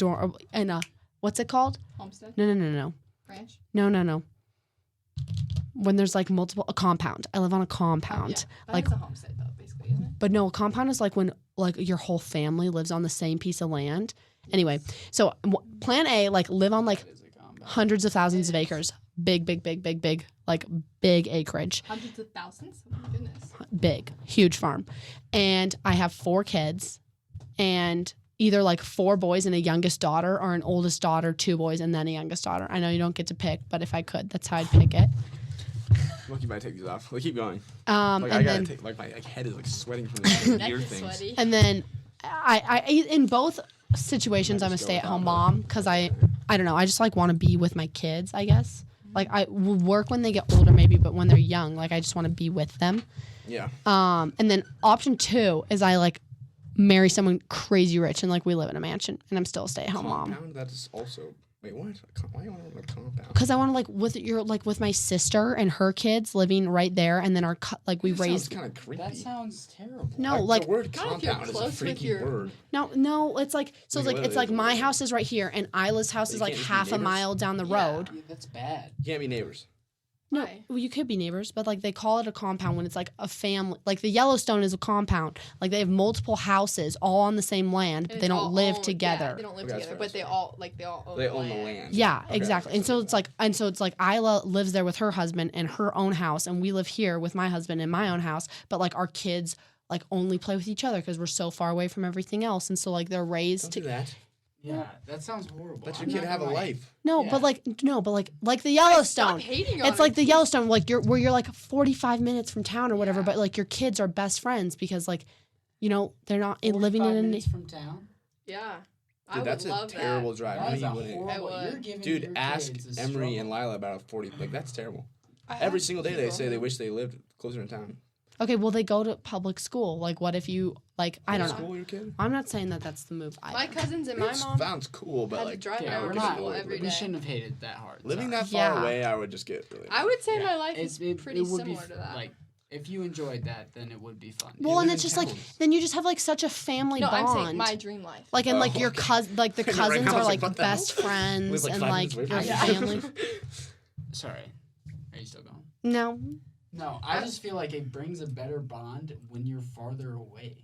in a what's it called? Homestead. No. Ranch. No. When there's like a compound. I live on a compound. Yeah. Like- That's a homestead though, basically, isn't it? But no, a compound is like when like your whole family lives on the same piece of land. Anyway, so plan A, like live on like That is a combo. hundreds of thousands of acres. Big, like big acreage. Hundreds of thousands. Oh my goodness. Big, huge farm. And I have 4 kids and either like 4 boys and a youngest daughter or an oldest daughter, 2 boys and then a youngest daughter. I know you don't get to pick, but if I could, that's how I'd pick it. Look, might take these off. Like, keep going. Like, And I gotta then take. Like, my head is like sweating from the Neck ear is things. sweaty. and then I in both situations I'm a Just go stay-at-home without mom because I don't know, I just like want to be with my kids, I guess. Like I will work when they get older maybe, but when they're young, like I just want to be with them. Yeah. And then option 2 is I like marry someone crazy rich and like we live in a mansion and I'm still a stay-at-home mom. Compound. That is also. Wait, what? Why do you want to live in a compound? Because I want to with my sister and her kids living right there, and then we That raised. sounds kind of creepy. That sounds terrible. No, The like word Not if you're compound is a close with freaky your- word. no, it's like so Like, it's literally like my is. house is right here, and Isla's house You is like can't just be half a neighbors? mile down the Yeah. road. Yeah, that's bad. You can't be neighbors. No, Why? well, you could be neighbors, but like they call it a compound when it's like a family. Like the Yellowstone is a compound. Like they have multiple houses all on the same land, but And they it's don't all live owned- together. Yeah, they don't live Okay, that's together, fair, but they that's all own They the own the land. land. Yeah, Okay, exactly. that's And so it's like Isla lives there with her husband and her own house, and we live here with my husband in my own house. But like our kids like only play with each other because we're so far away from everything else, and so like they're raised Don't to do that. Yeah, that sounds horrible. Let I'm your kid not have a gonna lie. life. no, Yeah. but like the Stop Yellowstone. hating on It's like it. the Yellowstone, like you're like 45 minutes from town or whatever, Yeah. but like your kids are best friends because like, you know, they're not living 45 in a. minutes from town. Yeah. I Dude, would that's a love terrible that. drive. That No, is you a wouldn't. horrible. I would. You're giving Dude, your ask kids a Emery and struggle. Lila about a 40. Like, that's terrible. I Every have single day they people say they who- wish they lived closer in town. Okay, well they go to public school. Like, what if you like? I don't know. School your kid? I'm not saying that that's the move. My cousins and my It mom sounds cool, but had to like drive Yeah, an hour we're to not. school every We day. shouldn't have hated that hard. living Sorry. that far Yeah. away, I would just get really. I would say Yeah. my life is It pretty would similar be to that. like If you enjoyed that, then it would be fun. Well, and live it's in just like towns. then you just have like such a family No, bond. I'm saying my dream life. like and like Oh, your okay. cousin, like the Right now I cousins was are like, like what the best hell? friends Live, like, and 5 like minutes your away from me. family. Sorry. Are you still going? No, No, I just feel like it brings a better bond when you're farther away.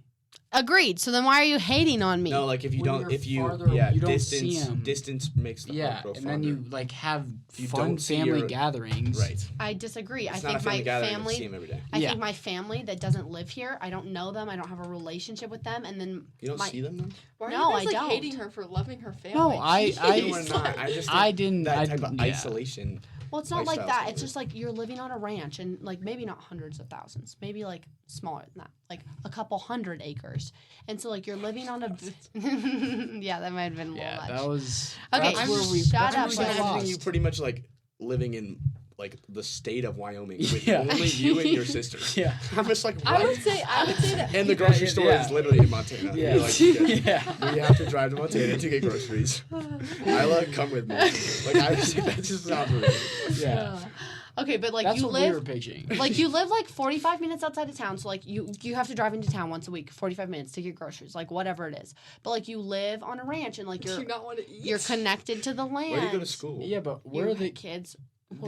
agreed. So then why are you hating on me? No, like if you When don't, you're if you, farther away, yeah, you don't see distance, 'em. distance makes the Yeah, heart grow and then you fonder. like have You fun don't see family your- gatherings. Right. I disagree. It's I not a think family my gathering. You family. see 'em every day. I Yeah. think my family that doesn't live here, I don't know them, I don't have a relationship with them, and then You don't my, see them though. Why are No, you I guys like don't. hating her for loving her family? No, I- You are not. I just. I think didn't. That I type of didn't- yeah. isolation. well, it's not like lifestyle's that. kinda It's weird. just like you're living on a ranch, and like maybe not hundreds of thousands, maybe like smaller than that, like a couple hundred acres, and so like you're living on a. Yeah, that might have been a little Yeah, much. that was. Okay, that's where we. shut that's where up, we I'm got Brian. imagining you lost. pretty much like living in like the state of Wyoming with Yeah. only you and your sister. Yeah. I'm just like, I what? would say that. And the grocery store Yeah. is literally in Montana. Yeah. You're like, Yeah. we have to drive to Montana to get groceries. Isla, come with me. Like I just think that just sounds weird. Yeah. Okay, but like That's you what we were live. picturing. Like you live like 45 minutes outside of town, so like you have to drive into town once a week, 45 minutes to get groceries, like whatever it is. But like you live on a ranch and like Do you you're not want to eat? you're connected to the land. Where do you go to school? Yeah, but where You are the kids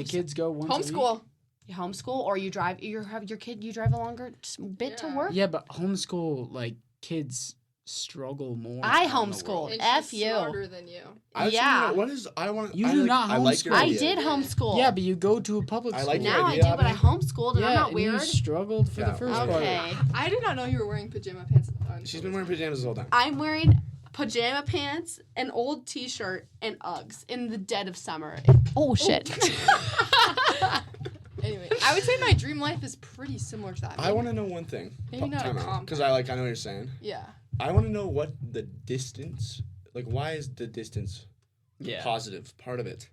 kids go once a week? Homeschool. you homeschool or you drive you have your kid you drive a longer bit to Yeah. work. Yeah, but homeschool like kids struggle more. I out in the homeschool. world. And F she's you. smarter than you. I was Yeah. thinking, what is I want? You I do like, not I like your homeschool. I idea. did homeschool. Yeah, but you go to a public I school. like your now I idea, do, but I Abby. homeschooled, and yeah, I'm not and weird. you struggled for Yeah. the first Okay. part. I did not know you were wearing pajama pants. She's been wearing pajamas the whole time. I'm wearing pajama pants, an old T-shirt, and Uggs in the dead of summer. Oh shit! Anyway, I would say my dream life is pretty similar to that. I want to know one thing. Maybe not a compact. Because I know what you're saying. Yeah. I want to know what the distance. Like, why is the distance Yeah. positive part of it?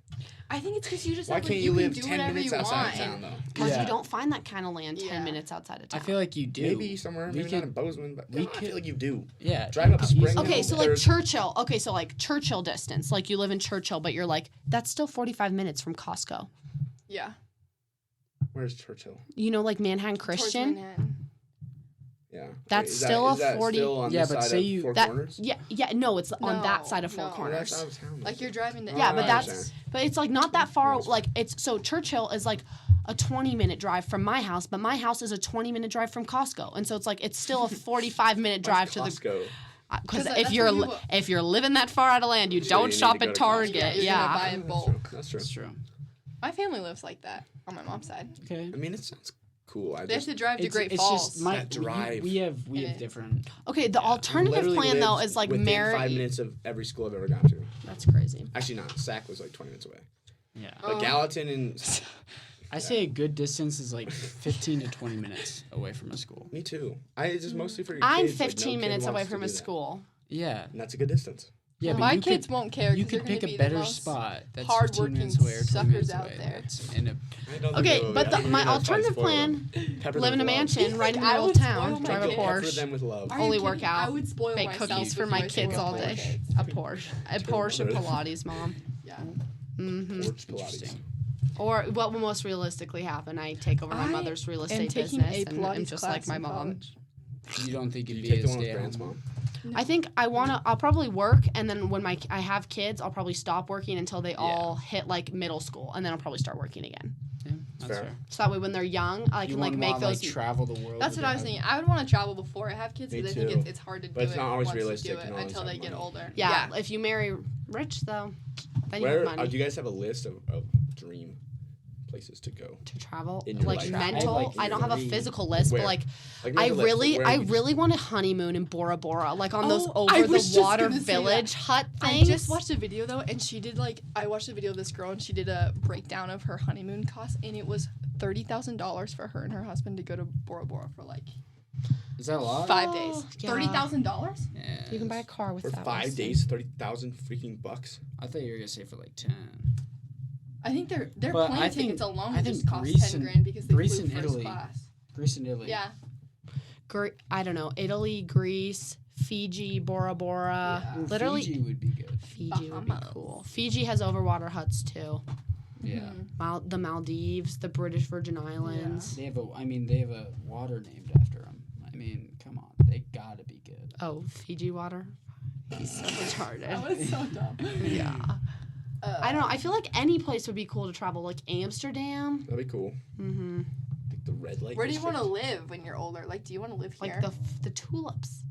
I think it's because you just Why have, like, can't you live can do 10 whatever minutes you outside want. of town though? Because Yeah. you don't find that kind of land 10 Yeah. minutes outside of I town. feel like you do. Maybe somewhere, We maybe could- not in Bozeman, but we I feel could- like you do. Yeah. Drive up Spring Easy. Okay, Hill, so like there's- Churchill. Okay, so like Churchill distance. Like you live in Churchill, but you're like, that's still 45 minutes from Costco. Yeah. Where's Churchill? You know, like Manhattan Towards Christian? Manhattan. Yeah. That's Is still a is that 40 Still on Yeah, the but side say of you- Four That Corners? yeah, no, it's on that No, side of Four no. Oh, Corners. that's out of town. Like you're driving to. Yeah, but I that's understand. but it's like not that far. That's Like it's so Churchill is like a 20-minute drive from my house, but my house is a 20-minute drive from Costco, and so it's like it's still a 45-minute drive to the Costco. because 'Cause if that's you're where you- if you're living that far out of land, you Sure, don't you need shop to go at to Costco. Target. Yeah, you're Yeah. gonna buy in bulk. That's true. That's true. My family lives like that on my mom's side. Okay. I mean, it sounds cool. I They have just to drive to Great it's Falls. just my That drive. We have It is. different. Okay, the alternative literally plan though lives is like within marry. 5 minutes of every school I've ever gone to. That's crazy. Actually, not. Sac was like 20 minutes away. Yeah. But Gallatin and I say a good distance is like 15 to 20 minutes away from a school. me too. It's just mostly for your I'm kids. Like, no 15 kid minutes away wants to from do a that. school. Yeah. And that's a good distance. Yeah, but my you kids could, won't care. you 'cause they're could gonna pick a be the better most spot that's 15 hardworking minutes away or 20 minutes suckers out away. there. That's in a, I don't think Okay, they will. but I think my you're gonna have to alternative spoil plan: them. Pepper live them in a with love. mansion right in the I middle of would spoil town, my drive a kids. Pepper Porsche, them with love. Are you only kidding work me? out, I would spoil bake myself cookies for if my I kids spoiled all my day. kids. A Porsche Pilates, mom. Yeah. Mm-hmm. Porch Pilates. interesting. Or what will most realistically happen? I take over my I mother's real am estate taking business, a and I'm Pilates just class like my in mom. college. You don't think Did it'd you be take a the one with stay at Grant's home? mom? I think I'll probably work, and then when I have kids, I'll probably stop working until they all hit like middle school, and then I'll probably start working again. Yeah, that's Fair. fair. So that way, when they're young, I You can like wouldn't make wanna, those. like, travel the world. That's with what I it. was thinking. I would want to travel before I have kids Me because I think too. it's hard to But do it's it not always once realistic you do and it always until have they get money. older. yeah, if you marry rich though, then you Where have money do you guys have a list of dream places to go? to travel. in your Like life? mental, I have, like, I don't have a three. physical list, Where? but like Like, I make a list, really, like, where I you just- really want to honeymoon in Bora Bora, like on those Oh, I over was the just water gonna say village hut I things. just watched a video though, and she did I watched a video of this girl, and she did a breakdown of her honeymoon costs, and it was $30,000 for her and her husband to go to Bora Bora for Is that a lot? 5 days. Oh, yeah. $30,000? Yeah. You can buy a car with For that. 5 days, 30,000 freaking bucks. I thought you were gonna say for like 10. I think their But plane I think- tickets alone I just think cost Greece 10 and- grand because they Greece flew and first Italy. class. Greece and Italy. Yeah. I don't know, Italy, Greece, Fiji, Bora Bora. Yeah. Ooh, Literally, Fiji would be good. Fiji would be Bahamas. cool. Fiji has overwater huts too. Yeah. The Maldives, the British Virgin Islands. They have a water named after them. I mean, come on, they gotta be good. Oh, Fiji water. He's so retarded. That was so dumb. Yeah. I don't know. I feel like any place would be cool to travel, like Amsterdam. That'd be cool. Mm-hmm. Like the red light. Where do you want to district. live when you're older? Like, do you want to live Like here? the tulips.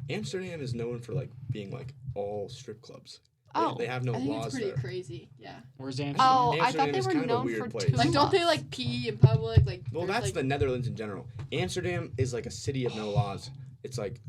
Amsterdam is known for like being like all strip clubs. Oh. They have no I think laws it's pretty there. crazy. Yeah. Where's Amsterdam? Oh, I thought Amsterdam they is were kind of a known weird for place. tulips. Like, don't they like pee in public? Like, Well, there's, that's like, the Netherlands in general. Amsterdam is like a city of no laws. It's like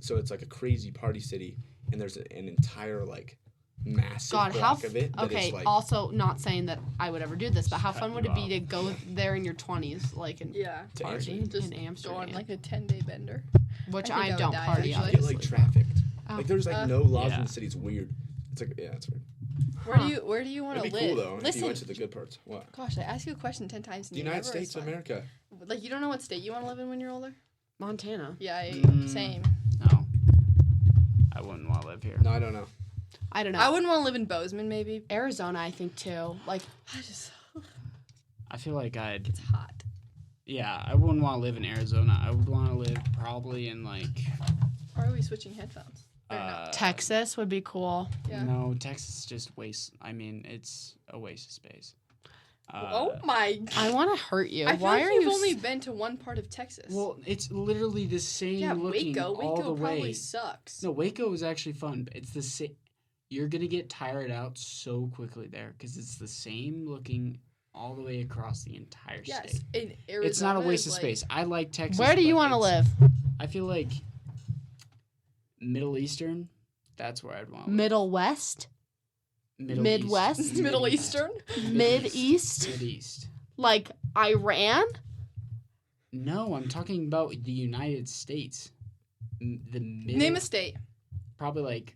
a crazy party city, and there's an entire like massive God, block of it. that okay, is, like, also not saying that I would ever do this, but how Just fun cut would you it be off. to go there in your 20s, like, and Yeah. to party Amsterdam? Just in go Amsterdam, on like a 10-day bender. which I think I, I would don't die, party, You actually. get like obviously. trafficked. Oh. Like there's like no laws in Yeah. the city. It's weird. It's like it's weird. Where do you want to It'd be live? cool though if Listen, you went to the good parts. What? gosh, I asked you a question 10 times. And The you United never States of respond. America. Like, you don't know what state you want to live in when you're older? Montana. Yeah, same. No. I wouldn't want to live here. No, I don't know. I don't know. I wouldn't want to live in Bozeman, maybe. Arizona, I think, too. Like, I feel like I'd. It's hot. Yeah, I wouldn't want to live in Arizona. I would want to live probably in like. Or are we switching headphones? Or no? Texas would be cool. Yeah. No, Texas just waste. I mean, it's a waste of space. Oh my god. I want to hurt you. I feel Why like are you've you only been to one part of Texas. Well, it's literally the same yeah, looking Waco. all Waco the probably way. sucks. No, Waco is actually fun. But it's the same. You're gonna get tired out so quickly there because it's the same looking all the way across the entire Yes, state. in Arizona. It's not a waste is of like- space. I like Texas. Where do you but want to it's- live? I feel like Middle Eastern. That's where I'd want to live. Middle West? Middle Midwest? East. Middle Eastern? Mid-East? Mid-East. Like Iran? No, I'm talking about the United States. The middle, Name a state. probably like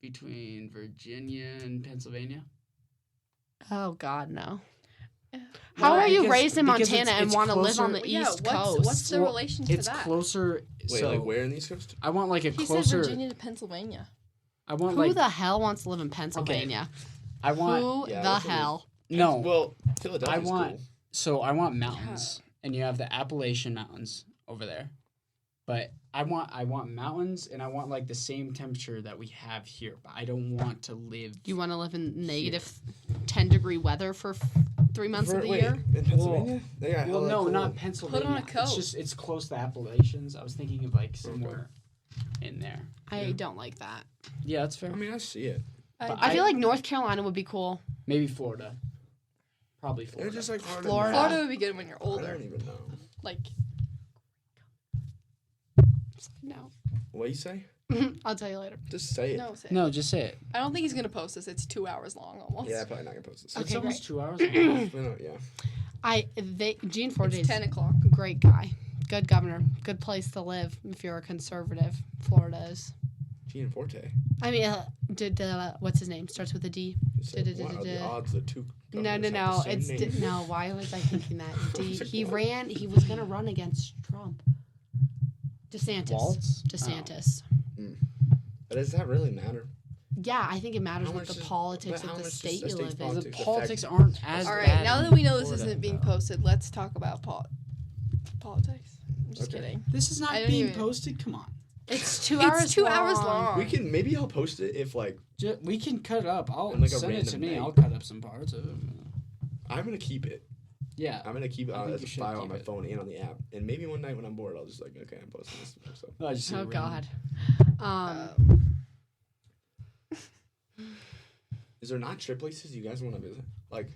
between Virginia and Pennsylvania. Oh, God, no. Yeah. How No, are you because- raised in because Montana and it's want to live on closer- the Yeah, East what's, Coast? what's the Well, relation to It's that? closer. Wait, so like where in the East Coast? I want like a He closer. said Virginia to Pennsylvania. I want Who like the hell wants to live in Pennsylvania? I want Who Yeah, the that's what it is. hell? no. Well, Philadelphia's I want- cool. So I want mountains, and you have the Appalachian Mountains over there. But I want mountains, and I want like the same temperature that we have here. But I don't want to live. You want to live in negative 10-degree weather for 3 months of the Wait, year? in Pennsylvania? They got Well, hella no, cool. not Pennsylvania. coat. It's just it's close to the Appalachians. I was thinking of like somewhere in there. I don't like that. Yeah, that's fair. I mean, I see it. But I feel like North Carolina would be cool. maybe Florida. Probably They're Florida. just like hard to Florida. know. Florida would be good when you're I older. don't even know. Like, No. What you say? I'll tell you later. Just say it. no, say. No, just say it. I don't think he's gonna post this. It's 2 hours long almost. Yeah, probably not gonna post this. It's Okay, almost 2 hours. long. Yeah. Gene Forte It's is 10 o'clock. a great guy. Good governor. Good place to live if you're a conservative. Florida is. Gene Forte. I mean, what's his name? Starts with a D. So what are the odds that two No. governors have the same name? No. Why was I thinking that? D. It's like, He what? ran. He was gonna run against Trump. DeSantis. Waltz? DeSantis. But does that really matter? Yeah, I think it matters How with much the is- politics but of how the much state does you the live state's in. politics The affect- politics aren't as All bad. right, now that we know this Florida, isn't being though. posted, let's talk about politics. I'm just Okay. kidding. This is I not don't being even- posted. Come on. It's 2 hours. It's 2 hours long. We can maybe I'll post it if like We can cut it up. I'll And, like, a send it to random me. night. I'll cut up some parts. I'm gonna keep it. Yeah. I'm gonna keep it I think as you a should file on keep my it. phone and on the app. And maybe one night when I'm bored, I'll just like, okay, I'm posting this. So I just Oh say God. is there not trip places you guys want to visit? Like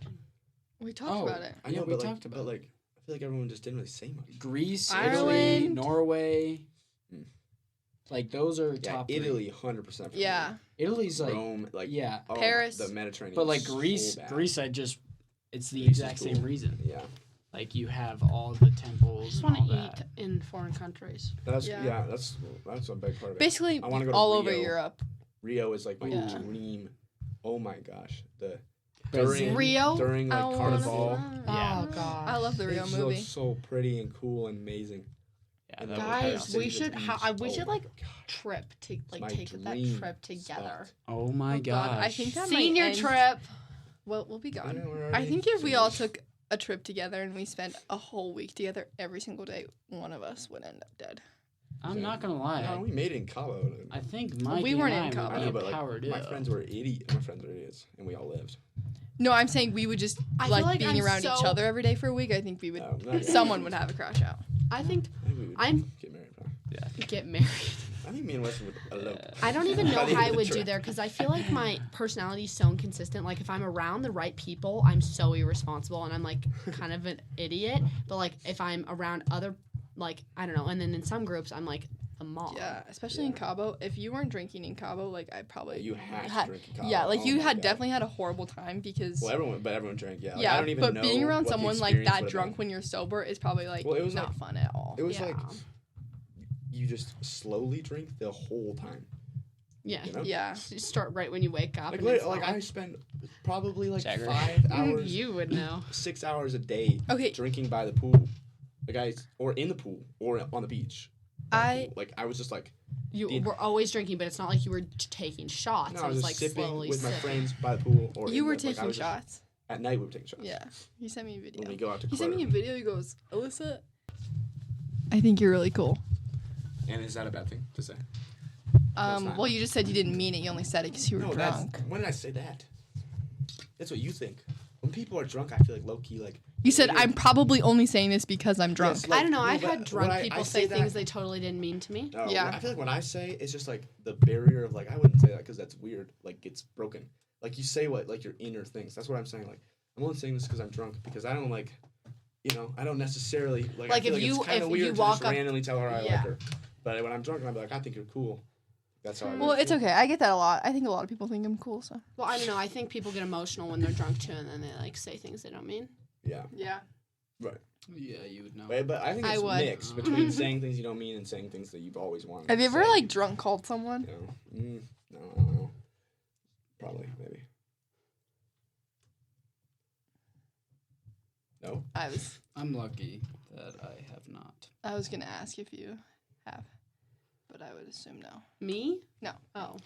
We talked Oh. about it. I Yeah, know, we but like, talked about but it. like I feel like everyone just didn't really say much. Greece, Ireland. Italy, Norway. Mm. Like those are Yeah, top three. Italy, 100%. Yeah. Italy's like Rome, like yeah, oh, Paris. the Mediterranean. but like is so Greece, bad. it's the Greece is exact cool. same reason. Yeah, Like you have all the I temples just and want all to eat that. in foreign countries. that's Yeah. that's a big part of it. Basically, I wanna go to all over Rio. Europe. Rio is like my Yeah. dream. Oh my gosh, the Brazil. Rio? during I like wanna Carnival. fly. Yeah. Oh God. I love the It Rio just movie. looks so pretty and cool and amazing. Yeah, And that then would Paris Guys, City we to the should. beach. We Oh should my like gosh. trip to like My take that dream trip together. spot. Oh my Oh, God, I gosh. think that Senior might end, trip. Well, we'll be gone. Yeah, we're I already think if we all finished. took a trip together and we spent a whole week together every single day, one of us would end up dead. I'm not gonna lie. No, we made it in Cabo. I think Mike We weren't and in I Cabo. I know, would but be like, powered my up. friends were idiots, and we all lived. No, I'm saying we would just I feel like being I'm around each so- other every day for a week. I think we would. No, not Someone would have a crash out. I think I think we would I'm- get married. Probably. get married. I think me and Weston would elope. I don't even know By the how end I of the would do trip. there because I feel like my personality is so inconsistent. Like if I'm around the right people, I'm so irresponsible and I'm like kind of an idiot. But like if I'm around other, like I don't know, and then in some groups I'm like a mom. Yeah, especially in Cabo. If you weren't drinking in Cabo, like I probably You had to had. drink in Cabo. Yeah, like Oh you my had God. definitely had a horrible time because. Well, everyone drank. Yeah. Like, yeah, I don't even but know being around what the someone like experience that would've drunk been. when you're sober is probably like Well, it was not like- fun at all. It was Yeah. like you just slowly drink the whole time. Yeah. You know? Yeah. You start right when you wake up. Like, and it's like not- I spend probably like Jagger. 5 hours, You would know. 6 hours a day Okay. drinking by the pool. Like or in the pool or on the beach. Like I was just like You The- were always drinking, but it's not like you were taking shots. no, it I was was just like sipping slowly with my sipping. friends by the pool. Or You in were the, like, I taking was just- shots. At night we would take shots. Yeah. He sent me a video. When we go out to He sent me a club. video. He goes, Alyssa, I think you're really cool. And is that a bad thing to say? not. Well, you just said you didn't mean it. You only said it because you were No, drunk. when did I say that? That's what you think. When people are drunk, I feel like low key like. You said, maybe- I'm probably only saying this because I'm drunk. Yes, I don't know. no, I've but had drunk when I people say say that- things they totally didn't mean to me. No, Yeah. I feel like when I say it's just like the barrier of like I wouldn't say that because that's weird. Like it's broken. Like you say what like your inner things. That's what I'm saying. Like I'm only saying this because I'm drunk because I don't like, I don't necessarily like. I Like, feel if like you- it's kind if of you weird to walk just up- randomly tell her I Yeah. like her. But when I'm drunk, I'm like I think you're cool. That's how I. Well, really it's feel. okay. I get that a lot. I think a lot of people think I'm cool, so. Well, I don't know. I think people get emotional when they're drunk too, and then they like say things they don't mean. Yeah. Yeah. Yeah, you would know. But I think I it's would. mixed between saying things you don't mean and saying things that you've always wanted. Have you to ever, say. like, drunk called someone? No, I don't know. Probably, maybe. No? I'm lucky that I have not. I was going to ask if you have, but I would assume no. Me? No. Oh.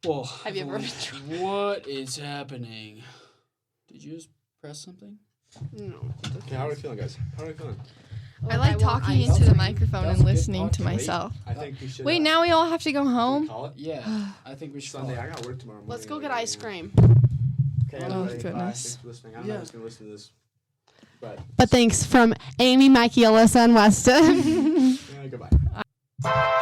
Well, Have you ever been drunk? What is happening? Did you just press something? No. Okay, how are we feeling, guys? How are we feeling? I like want talking ice into the cream. microphone That was and a good listening to podcast. myself. I think we should. Wait, now we all have to go should we home? call it? Yeah, I think we should. Sunday. call I it. got work tomorrow morning. Let's go like, get at ice 8 cream. Okay, Oh, everybody, bye. goodness. Thanks for listening. I don't know who's going to listen to this. But, But thanks from Amy, Mikey, Alyssa, and Weston. goodbye.